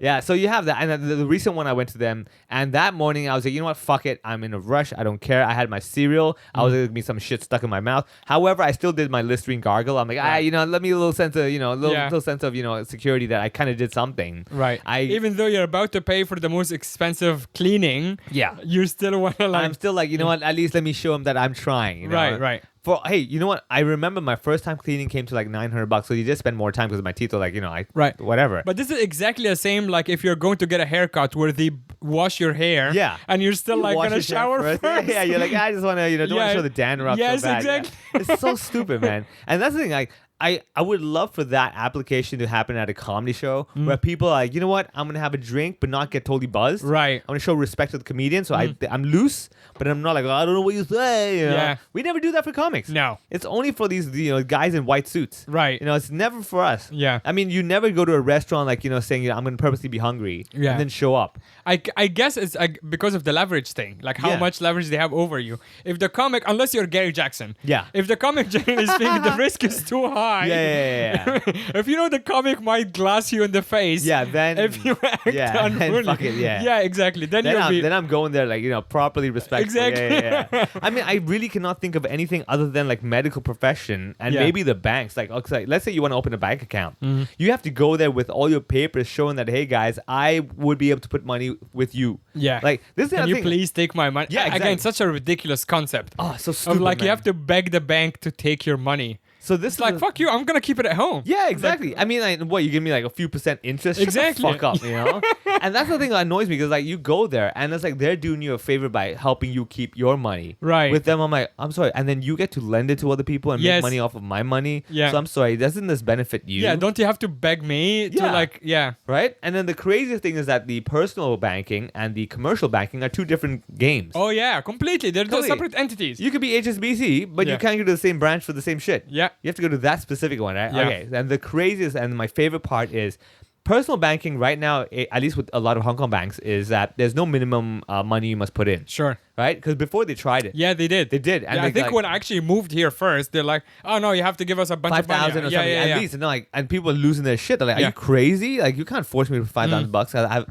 Yeah. So you have that, and the recent one I went to them, and that morning I was like, you know what? Fuck it. I'm in a rush. I don't care. I had my cereal. I was gonna be some shit stuck in my mouth. However, I still did my Listerine gargle. I'm like, let me a little sense of, little sense of, security that I kind of did something. Right. I Even though you're about to pay for the most expensive cleaning, Yeah. you still want to like. I'm still like, you know what? At least let me show them that I'm trying. You know? Right. Hey, you know what? I remember my first time cleaning came to like $900. So you just spend more time because my teeth are like, Right. whatever. But this is exactly the same like if you're going to get a haircut where they wash your hair. Yeah. And you're still You like wash gonna your hair shower first. Yeah, you're like, I just want to, don't want Yeah. to show the dandruff Yes, so bad. Yeah. exactly. It's so stupid, man. And that's the thing, like, I would love for that application to happen at a comedy show where people are like, you know what? I'm going to have a drink but not get totally buzzed. Right. I'm going to show respect to the comedian. So I'm loose, but I'm not like, I don't know what you say. Yeah. We never do that for comics. No. It's only for these guys in white suits. Right. It's never for us. Yeah. I mean, you never go to a restaurant like, saying, I'm going to purposely be hungry Yeah. and then show up. I guess it's because of the leverage thing, like how Yeah. much leverage they have over you. If the comic, unless you're Gary Jackson, Yeah. If the comic generally speaking, the risk is too high. Yeah. If the comic might glass you in the face. Yeah, then If you act then unruly. fuck it, yeah. Yeah, exactly. Then Then you'll be. I'm going there like properly respectful. Exactly. Yeah. I mean, I really cannot think of anything other than like medical profession and Yeah. maybe the banks. Like, okay, let's say you want to open a bank account, Mm-hmm. you have to go there with all your papers showing that, hey guys, I would be able to put money with you. Yeah. Like this is the Can other you thing. please take my money? Yeah, Again, exactly. such a ridiculous concept. Oh, so stupid. Of like you man. have to beg the bank to take your money. So this It's like, fuck you, I'm gonna keep it at home. Yeah, exactly. I mean, like, what, you give me like a few percent interest? Shut the Exactly. fuck up, And that's the thing that annoys me because like you go there and it's like they're doing you a favor by helping you keep your money. Right. With them, I'm like, I'm sorry. And then you get to lend it to other people and Yes. make money off of my money. Yeah. So I'm sorry. Doesn't this benefit you? Yeah, don't you have to beg me to Yeah. like, yeah. Right? And then the craziest thing is that the personal banking and the commercial banking are two different games. Oh yeah, completely. They're two Totally. separate entities. You could be HSBC, but Yeah. you can't go to the same branch for the same shit. Yeah. You have to go to that specific one, right? Yeah. Okay. And the craziest and my favorite part is personal banking right now, at least with a lot of Hong Kong banks, is that there's no minimum money you must put in. Sure. Right? Because before they tried it. Yeah, they did. They did. And Yeah, they, I think like, when I actually moved here first, they're like, "Oh no, you have to give us a bunch of money." 5,000 or something at least, and they're like, and people are losing their shit. They're like, "Are Yeah. you crazy? Like, you can't force me to $5,000 bucks." And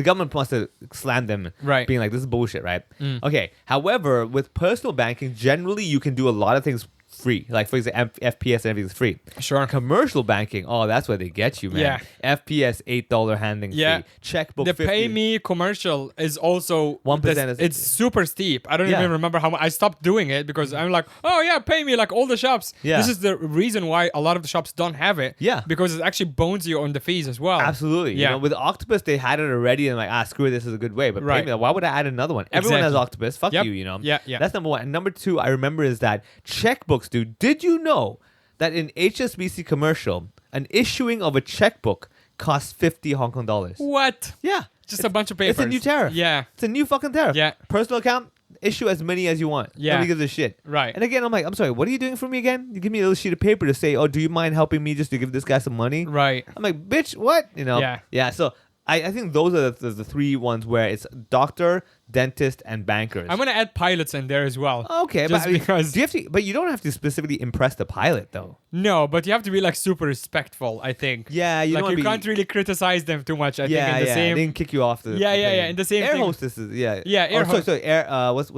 the government wants to slam them, Right. Being like, "This is bullshit," right? Okay. However, with personal banking, generally you can do a lot of things free. Like for example, FPS and everything's free. Sure. Commercial banking, oh, that's where they get you, man. Yeah. FPS $8 handling Yeah. fee. Checkbook The 50. pay me commercial is also 1% is- It's super steep. I don't Yeah. even remember how much. I stopped doing it because I'm like, oh yeah, pay me like all the shops. Yeah. This is the reason why a lot of the shops don't have it. Yeah. Because it actually bones you on the fees as well. Absolutely. Yeah. With Octopus, they had it already and like, screw it, this is a good way. But Right. pay me, why would I add another one? Everyone has Exactly. Octopus. Fuck Yep. you, Yeah, yeah. That's number one. And number two, I remember is that checkbooks, dude. Did you know that in HSBC commercial, an issuing of a checkbook costs 50 Hong Kong dollars? What? Yeah. Just a bunch of papers. It's a new tariff. Yeah. It's a new fucking tariff. Yeah. Personal account, issue as many as you want. Yeah. Nobody gives a shit. Right. And again, I'm like, I'm sorry, what are you doing for me again? You give me a little sheet of paper to say, oh, do you mind helping me just to give this guy some money? Right. I'm like, bitch, what? Yeah. Yeah. So I think those are the three ones where it's doctor, dentist, and bankers. I'm gonna add pilots in there as well. Okay, Just but I mean, because. do you have to? But you don't have to specifically impress the pilot, though. No, but you have to be like super respectful, I think. Yeah, you like don't you be, can't really criticize them too much. I yeah, think in the yeah. same. They didn't kick you off the. Yeah, the yeah, thing. yeah, in the same air thing. hostesses. Yeah. Yeah, air sorry. Air. What's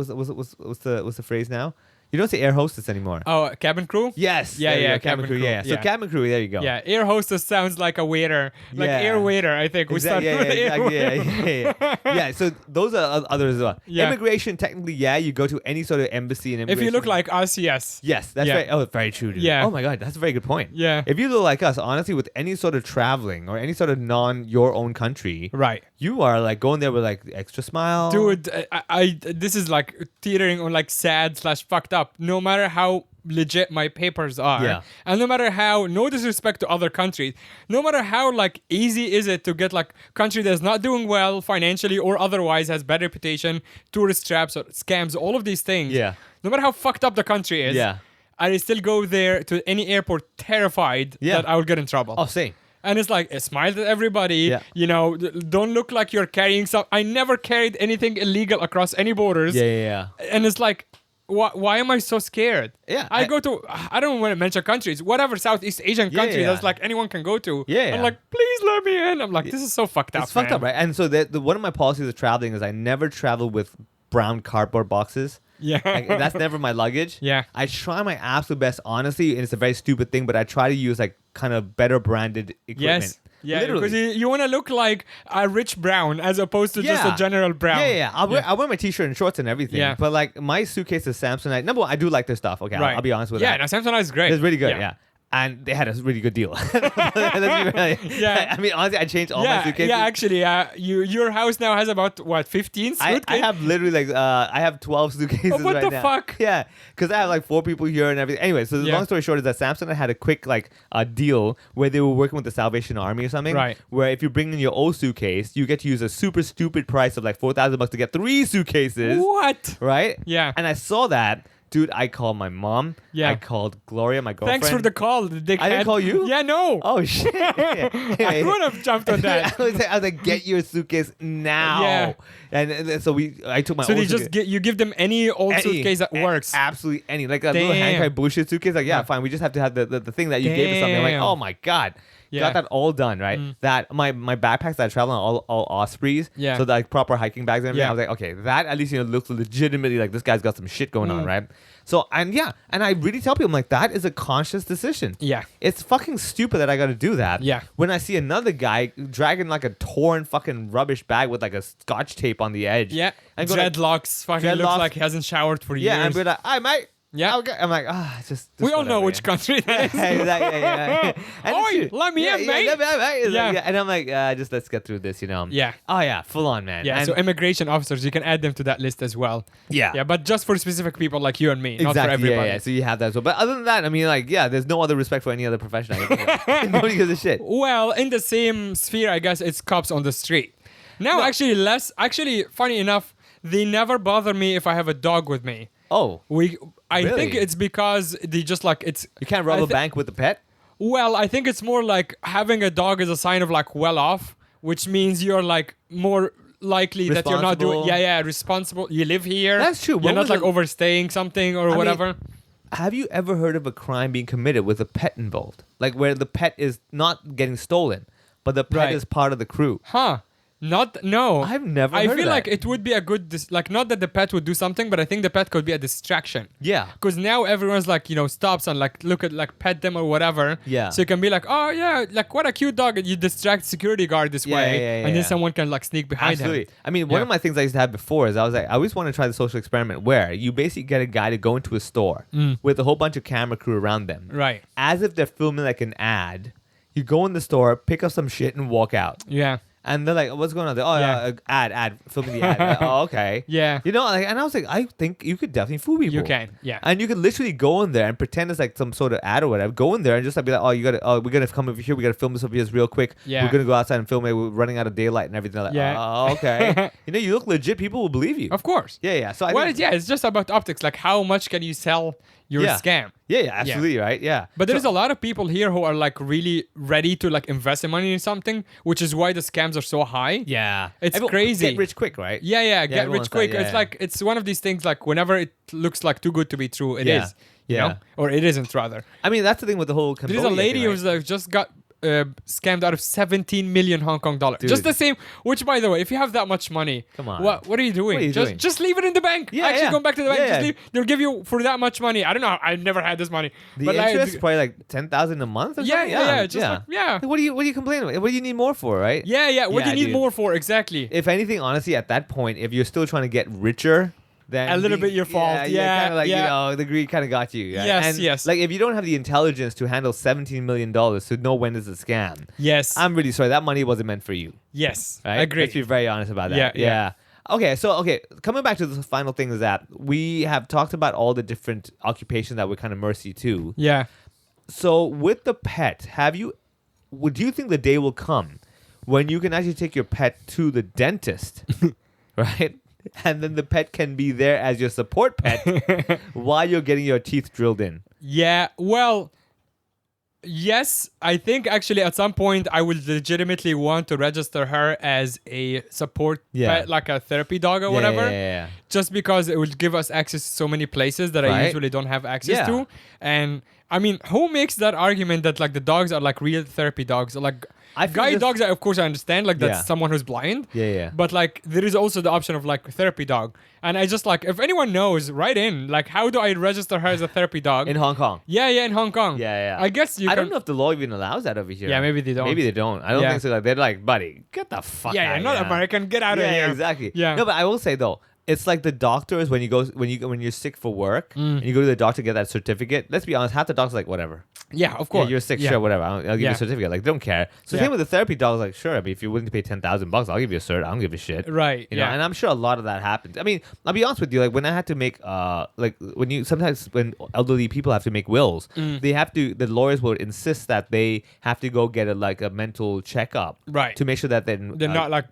the phrase now? You don't say air hostess anymore. Oh, cabin crew? Yes. Yeah, there you yeah, go, cabin cabin crew. crew, Yeah. So yeah. cabin crew. There you go. Yeah, air hostess sounds like a waiter. Like Yeah. air waiter, I think. We started with air exactly. waiter. Yeah. So those are others as well. Yeah. Immigration, technically, yeah, you go to any sort of embassy and If immigration. you look like us, yes. Yes, that's Yeah. very. Oh, very true. Dude. Yeah. Oh my god, that's a very good point. Yeah. If you look like us, honestly, with any sort of traveling or any sort of your own country, Right. you are like going there with like extra smile, Dude, this is like teetering on like sad/fucked up. No matter how legit my papers are, Yeah. and no matter how, no disrespect to other countries, no matter how like easy is it to get like country that's not doing well financially or otherwise, has bad reputation, tourist traps or scams, all of these things. Yeah. No matter how fucked up the country is, Yeah. I still go there to any airport terrified Yeah. that I will get in trouble. Oh, same. And it's like, smile at everybody. Yeah. You know, don't look like you're carrying some. I never carried anything illegal across any borders. Yeah. And it's like, why am I so scared? Yeah, I go to, I don't want to mention countries, whatever Southeast Asian country yeah. that's like anyone can go to. Yeah. I'm like, please let me in. I'm like, this is so fucked up. It's fucked up, man. right? And so one of my policies of traveling is I never travel with brown cardboard boxes. Yeah. Like, that's never my luggage. Yeah. I try my absolute best, honestly, and it's a very stupid thing, but I try to use like kind of better branded equipment. Yes. Yeah, Literally. because you want to look like a rich brown as opposed to just a general brown. Yeah. I'll wear my t-shirt and shorts and everything. Yeah. But like my suitcase is Samsonite. Number one, I do like their stuff. Okay, Right. I'll be honest with Yeah, that. no, Samsonite is great. It's really good. Yeah. And they had a really good deal. Yeah. I mean, honestly, I changed all my suitcases. Yeah, actually, your house now has about what 15 suitcases. I have literally like I have 12 suitcases Oh, what right the now. fuck? Yeah, because I have like 4 people here and everything. Anyway, so the Yeah. long story short is that Samsung had a quick like deal where they were working with the Salvation Army or something. Right. Where if you bring in your old suitcase, you get to use a super stupid price of like $4,000 to get 3 suitcases. What? Right? Yeah. And I saw that. Dude, I called my mom. Yeah. I called Gloria, my girlfriend. Thanks for the call, the dickhead. I didn't call you? Yeah, no. Oh shit! I would have jumped on that. I was like, get your suitcase now. Yeah. And so I took my. So old they just suitcase. you give them any old suitcase that works. Absolutely any, like a little Damn. handcrafted bullshit suitcase. Like, yeah, fine. We just have to have the thing that you gave us something. I'm like, Damn. oh my god. Yeah. Got that all done, right? That my backpacks that I travel on all Ospreys. Yeah. So like proper hiking bags and everything. Yeah. I was like, okay, that at least looks legitimately like this guy's got some shit going on, right? So and I really tell people I'm like that is a conscious decision. Yeah. It's fucking stupid that I got to do that. Yeah. When I see another guy dragging like a torn fucking rubbish bag with like a scotch tape on the edge. Yeah. And go like, Dreadlocks. Fucking Dreadlocks. looks like he hasn't showered for yeah, years. and be like, "Hi, mate." Yeah. Okay. I'm like, it's just we all know whatever, which yeah. country that is. Exactly, yeah. And Oi, it's true. let me in, mate. let me in, mate. It's Yeah. like, and I'm like, just let's get through this, Yeah. Oh yeah, full on, man. Yeah, And so immigration officers, you can add them to that list as well. yeah. Yeah, but just for specific people like you and me, not for Exactly. everybody. Yeah. So you have that as well. But other than that, I mean, like, yeah, there's no other respect for any other profession. Nobody gives a shit. Well, in the same sphere, I guess it's cops on the street. Now, No. actually, funny enough, they never bother me if I have a dog with me. Oh, I Really? think it's because they just like it's. you can't rob I a thi- bank with a pet? Well, I think it's more like having a dog is a sign of like well off, which means you're like more likely that you're not doing. Responsible. Responsible. You live here. That's true. You're When not was like the- overstaying something or mean, whatever. Have you ever heard of a crime being committed with a pet involved? Like where the pet is not getting stolen, but the pet Right. is part of the crew. Huh. No. I've never I heard feel of like that. it would be a good, like, not that the pet would do something, but I think the pet could be a distraction. Yeah. Because now everyone's like, stops and like look at like pet them or whatever. Yeah. So you can be like, oh yeah, like what a cute dog, and you distract security guard this Yeah, way, yeah, and yeah. then someone can like sneak behind Absolutely. him. I mean, one Yeah. of my things I used to have before is I was like, I always want to try the social experiment where you basically get a guy to go into a store with a whole bunch of camera crew around them. Right. As if they're filming like an ad. You go in the store, pick up some shit, and walk out. Yeah. And they're like, what's going on there? Oh, Yeah. ad, filming the ad. Like, oh, okay. Yeah. Like, and I was like, I think you could definitely fool people. You can. Yeah. And you could literally go in there and pretend it's like some sort of ad or whatever. Go in there and just like be like, we're gonna come over here. We gotta film this over here real quick. Yeah. We're gonna go outside and film it. We're running out of daylight and everything. Like, Yeah. oh, okay. You look legit. People will believe you. Of course. Yeah. So I Well, think, it's just about optics. Like, how much can you sell your Yeah. scam? yeah, absolutely, right? Yeah. But there's a lot of people here who are like really ready to like invest their money in something, which is why the scams are so high. yeah, It's Everyone- crazy. Get rich quick, right? Yeah, get everyone rich wants that, quick. yeah, It's yeah. like it's one of these things like whenever it looks like too good to be true, it is. Yeah. You Yeah. know? Or it isn't rather. I mean, that's the thing with the whole. There's a Cambodia lady thing, who's like just got scammed out of 17 million Hong Kong dollars. Dude. Just the same. Which, by the way, if you have that much money, Come on. what are you doing? What are you doing? Just leave it in the bank. Yeah, Actually, yeah. go back to the bank. Yeah, Just yeah. leave. They'll give you for that much money. I don't know. I've never had this money. The but interest is probably like 10,000 a month or Yeah, something. yeah, just like- yeah. Like, what do you complain about? What do you need more for, right? yeah. What do you need dude. more for? Exactly. If anything, honestly, at that point, if you're still trying to get richer, then A little bit your fault. Yeah, kind of like yeah. you know the greed kind of got you. Right? Yes, and yes. Like if you don't have the intelligence to handle $17 million to know when it's a scam, Yes. I'm really sorry. That money wasn't meant for you. Yes. Right? Agree. Let's be very honest about that. Yeah, yeah. Okay, so coming back to the final thing is that we have talked about all the different occupations that we're kind of mercy to. Yeah. So with the pet, do you think the day will come when you can actually take your pet to the dentist, right? And then the pet can be there as your support pet while you're getting your teeth drilled in. Yeah. Well, yes. I think actually at some point I would legitimately want to register her as a support Yeah. pet, like a therapy dog or whatever. Yeah. Just because it would give us access to so many places that I Right. usually don't have access Yeah. to. And I mean, who makes that argument that like the dogs are like real therapy dogs? Like I feel guide this- dogs, of course I understand, like that's Yeah. someone who's blind. Yeah. But like there is also the option of like therapy dog. And I just like, if anyone knows, write in. Like, how do I register her as a therapy dog? In Hong Kong. Yeah, in Hong Kong. Yeah. I guess you I can. don't know if the law even allows that over here. Yeah, maybe they don't. Maybe they don't. I don't Yeah. think so. Like, they're like, buddy, get the fuck out. Yeah, not American. Get out of Yeah, here. exactly. Yeah. No, but I will say though, it's like the doctors when you're sick for work and you go to the doctor to get that certificate. Let's be honest, half the doctors are like whatever. Yeah, of Yeah, course. you're sick, Yeah. sure, whatever. I'll give you Yeah. a certificate. Like, they don't care. So Yeah. same with the therapy dogs. Like, sure, I mean, if you're willing to pay $10,000, I'll give you a cert. I don't give a shit. Right. You know, yeah. and I'm sure a lot of that happens. I mean, I'll be honest with you. Like when I had to make, like when elderly people have to make wills, they have to. The lawyers will insist that they have to go get a mental checkup, Right. to make sure that They're not like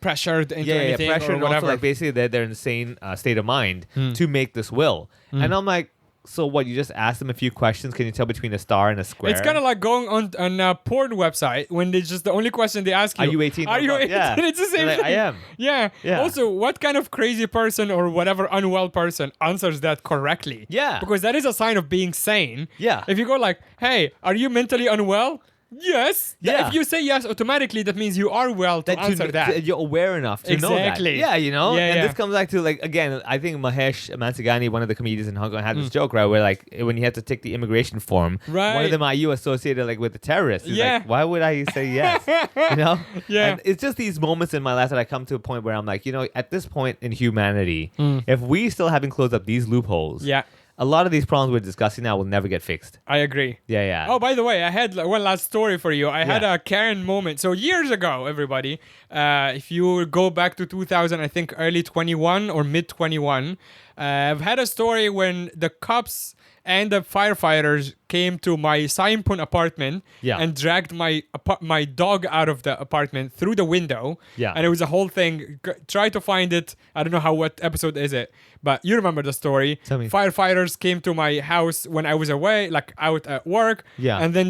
pressured into anything pressure or and also whatever. like basically they're in the sane state of mind to make this will. And I'm like, so what? You just ask them a few questions. Can you tell between a star and a square? It's kind of like going on a porn website when they just the only question they ask you. Are you 18? Are you 18? Yeah. It's the same They're like, thing. I am. Yeah. Yeah. Also, what kind of crazy person or whatever unwell person answers that correctly? Yeah. Because that is a sign of being sane. Yeah. If you go like, hey, are you mentally unwell? Yes. Yeah. If you say yes automatically, that means you are well to answer that. You're aware enough to know that. Exactly. Yeah, you know? Yeah, and yeah. this comes back to, like, again, I think Mahesh Mansigani, one of the comedians in Hong Kong, had this joke, right? Where, like, when he had to take the immigration form, one Right. of them, are you associated, like, with the terrorists? He's Yeah. like, why would I say yes? You know? Yeah. And it's just these moments in my life that I come to a point where I'm like, you know, at this point in humanity, if we still haven't closed up these loopholes, Yeah. a lot of these problems we're discussing now will never get fixed. I agree. Yeah. Oh, by the way, I had one last story for you. I had Yeah. a Karen moment. So years ago, everybody, if you go back to 2000, I think early 21 or mid 21, I've had a story when the cops and the firefighters came to my Saimpun apartment Yeah. and dragged my dog out of the apartment through the window. Yeah. And it was a whole thing. Try to find it. I don't know what episode is it, but you remember the story. Tell me. Firefighters came to my house when I was away, like out at work. Yeah. And then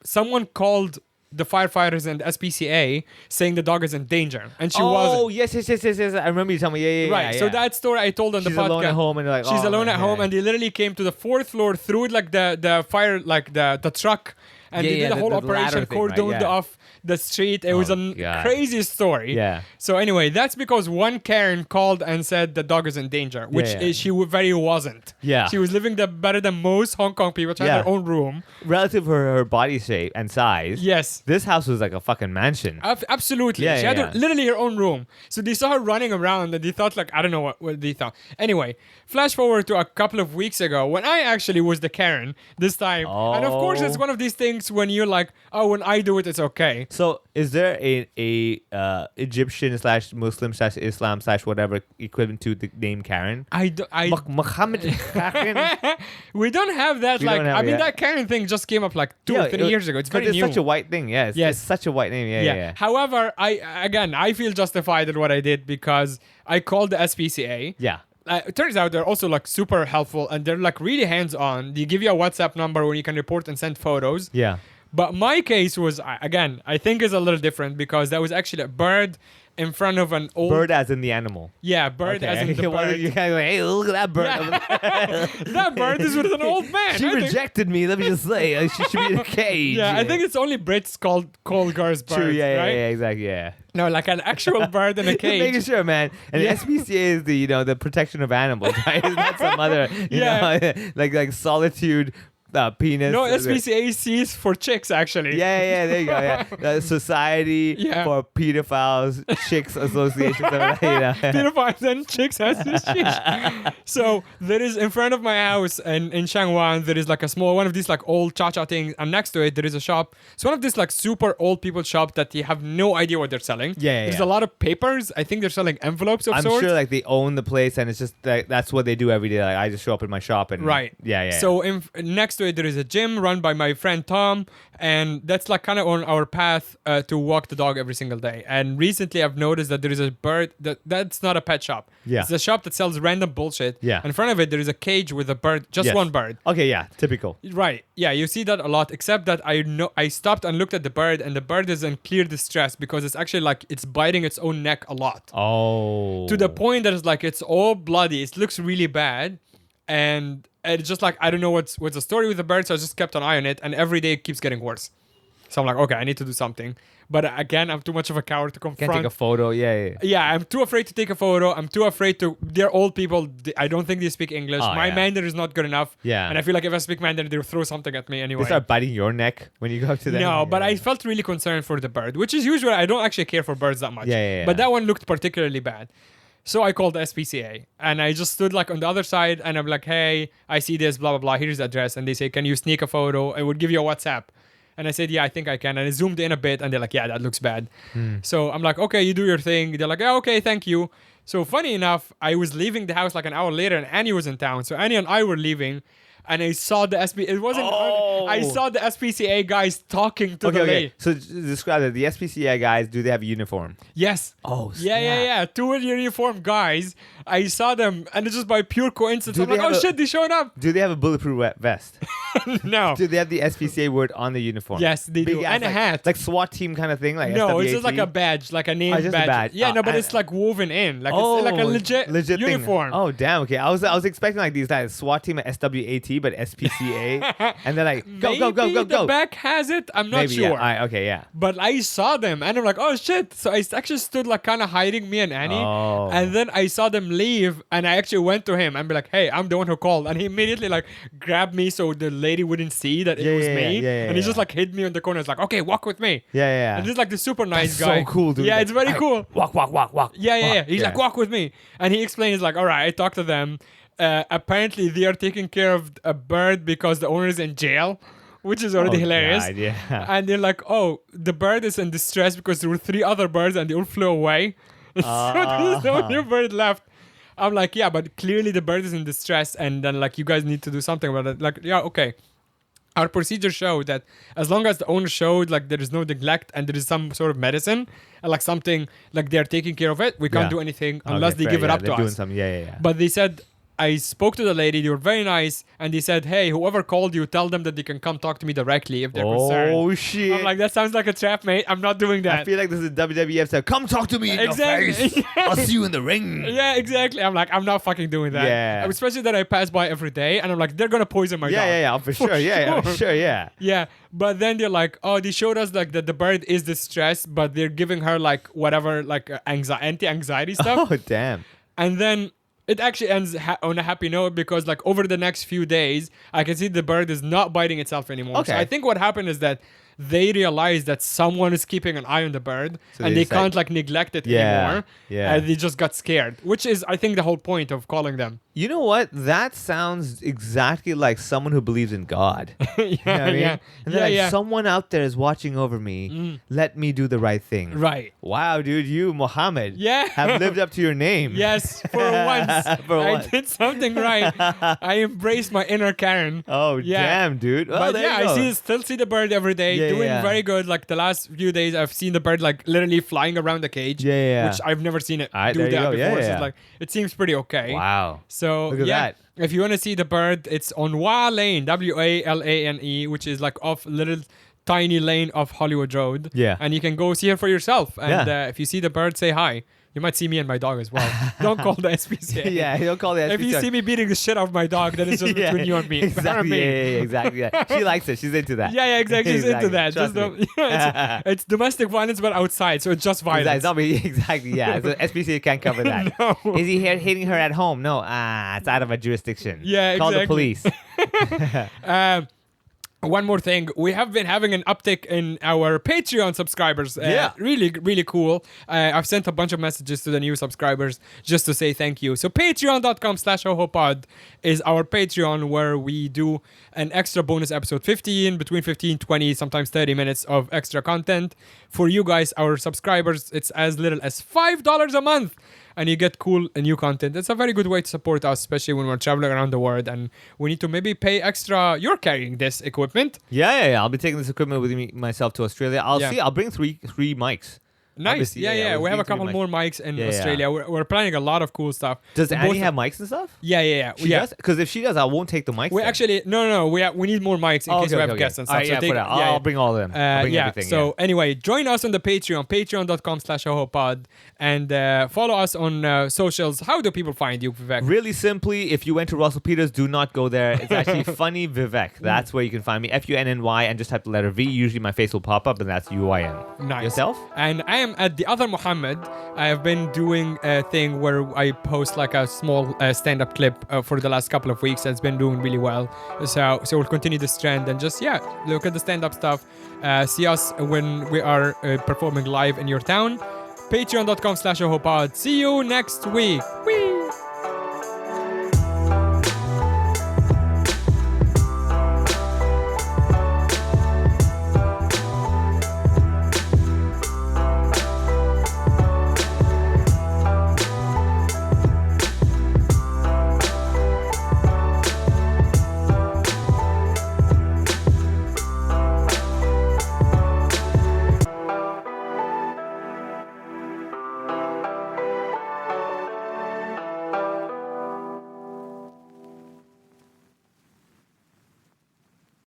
someone called the firefighters and SPCA saying the dog is in danger, and she wasn't. Yes. I remember you telling me. Yeah. Right. So that story I told on She's the podcast. alone at home, and they're like, she's oh, alone man, at home, yeah. and they literally came to the fourth floor through like the fire, like the truck, and they did the whole the operation, ladder thing, right? cordoned Yeah. off the street. It was a God. crazy story. Yeah. So anyway, that's because one Karen called and said the dog is in danger, which yeah. she very wasn't. Yeah. She was living better than most Hong Kong people. She had Yeah. their own room. Relative to her body shape and size, Yes. this house was like a fucking mansion. Absolutely. Yeah, She had yeah. literally her own room. So they saw her running around and they thought like, I don't know what they thought. Anyway, flash forward to a couple of weeks ago when I actually was the Karen this time. And of course it's Oh. one of these things when you're like, oh, when I do it, it's okay. So, is there a Egyptian / Muslim / Islam / whatever equivalent to the name Karen? Mohammed Karen? We don't have that. We Like, don't have I it mean, yet. that Karen thing just came up like 2 or 3 years ago. It's very it's new. such a white thing. Yeah, Yes. it's such a white name. Yeah. However, I feel justified in what I did because I called the SPCA. Yeah. It turns out they're also like super helpful and they're like really hands-on. They give you a WhatsApp number where you can report and send photos. Yeah. But my case was, again, I think is a little different because that was actually a bird in front of an old... Bird as in the animal. Yeah, bird as in the bird. You kind of like, hey, look at that bird. Yeah. That bird is with an old man. She I think. rejected me. Let me just say, she should be in a cage. Yeah, I think it's only Brits called girls birds. True. Yeah, right? yeah, exactly. Yeah. No, like an actual bird in a cage. Making sure, man. And Yeah. SPCA is the protection of animals, right? It's not some other, Yeah. like solitude. Penis. No, SPCA is for chicks, actually. Yeah, there you go. Yeah, the Society Yeah. for Pedophiles, Chicks Association. Something like that, Pedophiles and chicks So there is in front of my house and in Shangwan, there is like a small one of these like old cha-cha things, and next to it there is a shop. It's one of these like super old people shop that you have no idea what they're selling. Yeah, There's yeah. a lot of papers. I think they're selling envelopes of I'm sorts. sure like they own the place and it's just like that's what they do every day. Like I just show up in my shop and Right. Yeah. So next to it, there is a gym run by my friend Tom, and that's like kind of on our path to walk the dog every single day. And recently, I've noticed that there is a bird that's not a pet shop. Yeah. It's a shop that sells random bullshit. Yeah. In front of it, there is a cage with a bird, just Yes. one bird. Okay, yeah, typical. Right. Yeah, you see that a lot. Except that I stopped and looked at the bird, and the bird is in clear distress because it's actually like it's biting its own neck a lot. Oh. To the point that it's like it's all bloody. It looks really bad, and it's just like I don't know what's the story with the bird. So I just kept an eye on it, and every day it keeps getting worse. So I'm like, okay, I need to do something. But again, I'm too much of a coward to confront. Can't take a photo. Yeah. Yeah, I'm too afraid to take a photo. I'm too afraid to. They're old people. I don't think they speak English. Oh, My yeah. Mandarin is not good enough. Yeah. And I feel like if I speak Mandarin, they'll throw something at me anyway. They start biting your neck when you go up to them. No, but Yeah. I felt really concerned for the bird, which is usually I don't actually care for birds that much. Yeah. But that one looked particularly bad. So I called the SPCA and I just stood like on the other side and I'm like, hey, I see this, blah, blah, blah. Here's the address. And they say, can you sneak a photo? I would give you a WhatsApp. And I said, yeah, I think I can. And I zoomed in a bit and they're like, yeah, that looks bad. So I'm like, okay, you do your thing. They're like, yeah, okay, thank you. So funny enough, I was leaving the house like an hour later and Annie was in town. So Annie and I were leaving. And I saw the it wasn't. Oh. I saw the SPCA guys talking to the Okay. lady. So describe it. The SPCA guys, do they have a uniform? Yes. Oh, Yeah. Two uniform guys. I saw them, and it's just by pure coincidence. Do I'm they like, oh have a- shit, they showed up. Do they have a bulletproof vest? No. Do they have the SPCA word on the uniform? Yes, they Big do. ass, And a like, hat. Like SWAT team kind of thing? Like No, it's SWAT? just like a badge, like a name Oh, just a badge. badge. Yeah, Oh, no, but and- it's like woven in, like Oh, it's like a legit thing. uniform. Oh, damn. Okay. I was expecting like these like SWAT team at SWAT, but SPCA. And they're like, go. Maybe the back has it. I'm not Maybe, sure. yeah. All right, okay, yeah. But I saw them and I'm like, oh shit. So I actually stood like kind of hiding me and Annie. Oh. And then I saw them leave and I actually went to him and be like, hey, I'm the one who called. And he immediately like grabbed me so the lady wouldn't see that it was me. And he just like hid me on the corner. It's like, okay, walk with me. Yeah. And he's like the super nice That's guy. so cool, dude. Yeah, it's very Like, cool. Walk. Yeah. He's like, walk with me. And he explains like, all right, I talked to them. Apparently they are taking care of a bird because the owner is in jail, which is already hilarious. God, yeah. And they're like, oh, the bird is in distress because there were 3 other birds and they all flew away. So there's the only bird left. I'm like, yeah, but clearly the bird is in distress and then like you guys need to do something about it. Like, yeah, okay. Our procedure showed that as long as the owner showed like there is no neglect and there is some sort of medicine and like something like they're taking care of it, we can't Yeah. do anything unless Okay, they fair, give it yeah, up to they're doing us. something. Yeah. But they said, I spoke to the lady, they were very nice, and they said, hey, whoever called you, tell them that they can come talk to me directly if they're concerned. Oh, shit. I'm like, that sounds like a trap, mate. I'm not doing that. I feel like this is WWF said, come talk to me in Exactly. your face. I'll see you in the ring. Yeah, exactly. I'm like, I'm not fucking doing that. Yeah. Especially that I pass by every day, and I'm like, they're gonna poison my dog. Yeah, for sure. For sure, yeah. Yeah, but then they're like, oh, they showed us like that the bird is distressed, but they're giving her like whatever, like anti-anxiety stuff. Oh, damn. And then it actually ends on a happy note because like over the next few days, I can see the bird is not biting itself anymore. Okay. So I think what happened is that they realized that someone is keeping an eye on the bird So and they they decide- can't like neglect it Yeah, anymore. yeah. And they just got scared, which is I think the whole point of calling them. You know what? That sounds exactly like someone who believes in God. yeah, You know what I mean? yeah, And they're like, yeah. someone out there is watching over me. Let me do the right thing. Right. Wow, dude, you, Mohammed, Yeah. have lived up to your name. Yes, for once. For I once. did something right. I embraced my inner Karen. Oh, Yeah. damn, dude. Well, But there yeah, you go. I still see the bird every day, Yeah, doing yeah. very good. Like the last few days, I've seen the bird like literally flying around the cage, Yeah. which I've never seen it Alright, do there you that go. before. Yeah, So yeah. it's like it seems pretty okay. Wow. So Look at yeah, that. if you want to see the bird, it's on Wa Lane, Walane, which is like off little tiny lane of Hollywood Road. Yeah. And you can go see her for yourself. And Yeah. If you see the bird, say hi. You might see me and my dog as well. Don't call the SPCA. Yeah, don't call the SPCA. If you see me beating the shit out of my dog, then it's just between you and me. Exactly. Me. Yeah, exactly. Yeah. She likes it. She's into that. Yeah, exactly. She's into that. Trust Just me. it's domestic violence, but outside, so it's just violence. Exactly. Yeah. So SPCA can't cover that. No. Is he hitting her at home? No. It's out of my jurisdiction. Yeah, Call the exactly. police. One more thing, we have been having an uptick in our Patreon subscribers. Yeah. Really, really cool. I've sent a bunch of messages to the new subscribers just to say thank you. So patreon.com/ohopod is our Patreon, where we do an extra bonus episode, between 15, 20, sometimes 30 minutes of extra content. For you guys, our subscribers, it's as little as $5 a month. And you get cool new content. It's a very good way to support us, especially when we're traveling around the world and we need to maybe pay extra. You're carrying this equipment. Yeah. I'll be taking this equipment with me myself to Australia. I'll Yeah. see. I'll bring three mics. Nice. Obviously, Yeah. we'll We have a bring couple three more mics in Yeah, yeah. Australia. We're planning a lot of cool stuff. Does Both Annie have mics and stuff? Yeah. She does? Because if she does, I won't take the mics. We then. actually no. We need more mics in case we have guests and stuff. All right, So yeah, take- put it out. I'll bring all of them. I'll bring everything. So anyway, join us on the Patreon, patreon.com/ohopod, and follow us on socials. How do people find you, Vivek? Really simply, if you went to Russell Peters, do not go there. It's actually Funny Vivek. That's where you can find me. FUNNY, and just type the letter V. Usually my face will pop up, and that's UIN. Nice. Yourself? And I am at the other Mohammed. I have been doing a thing where I post like a small stand-up clip for the last couple of weeks. That's been doing really well. So we'll continue this trend and just look at the stand-up stuff. See us when we are performing live in your town. Patreon.com/ohopod. See you next week.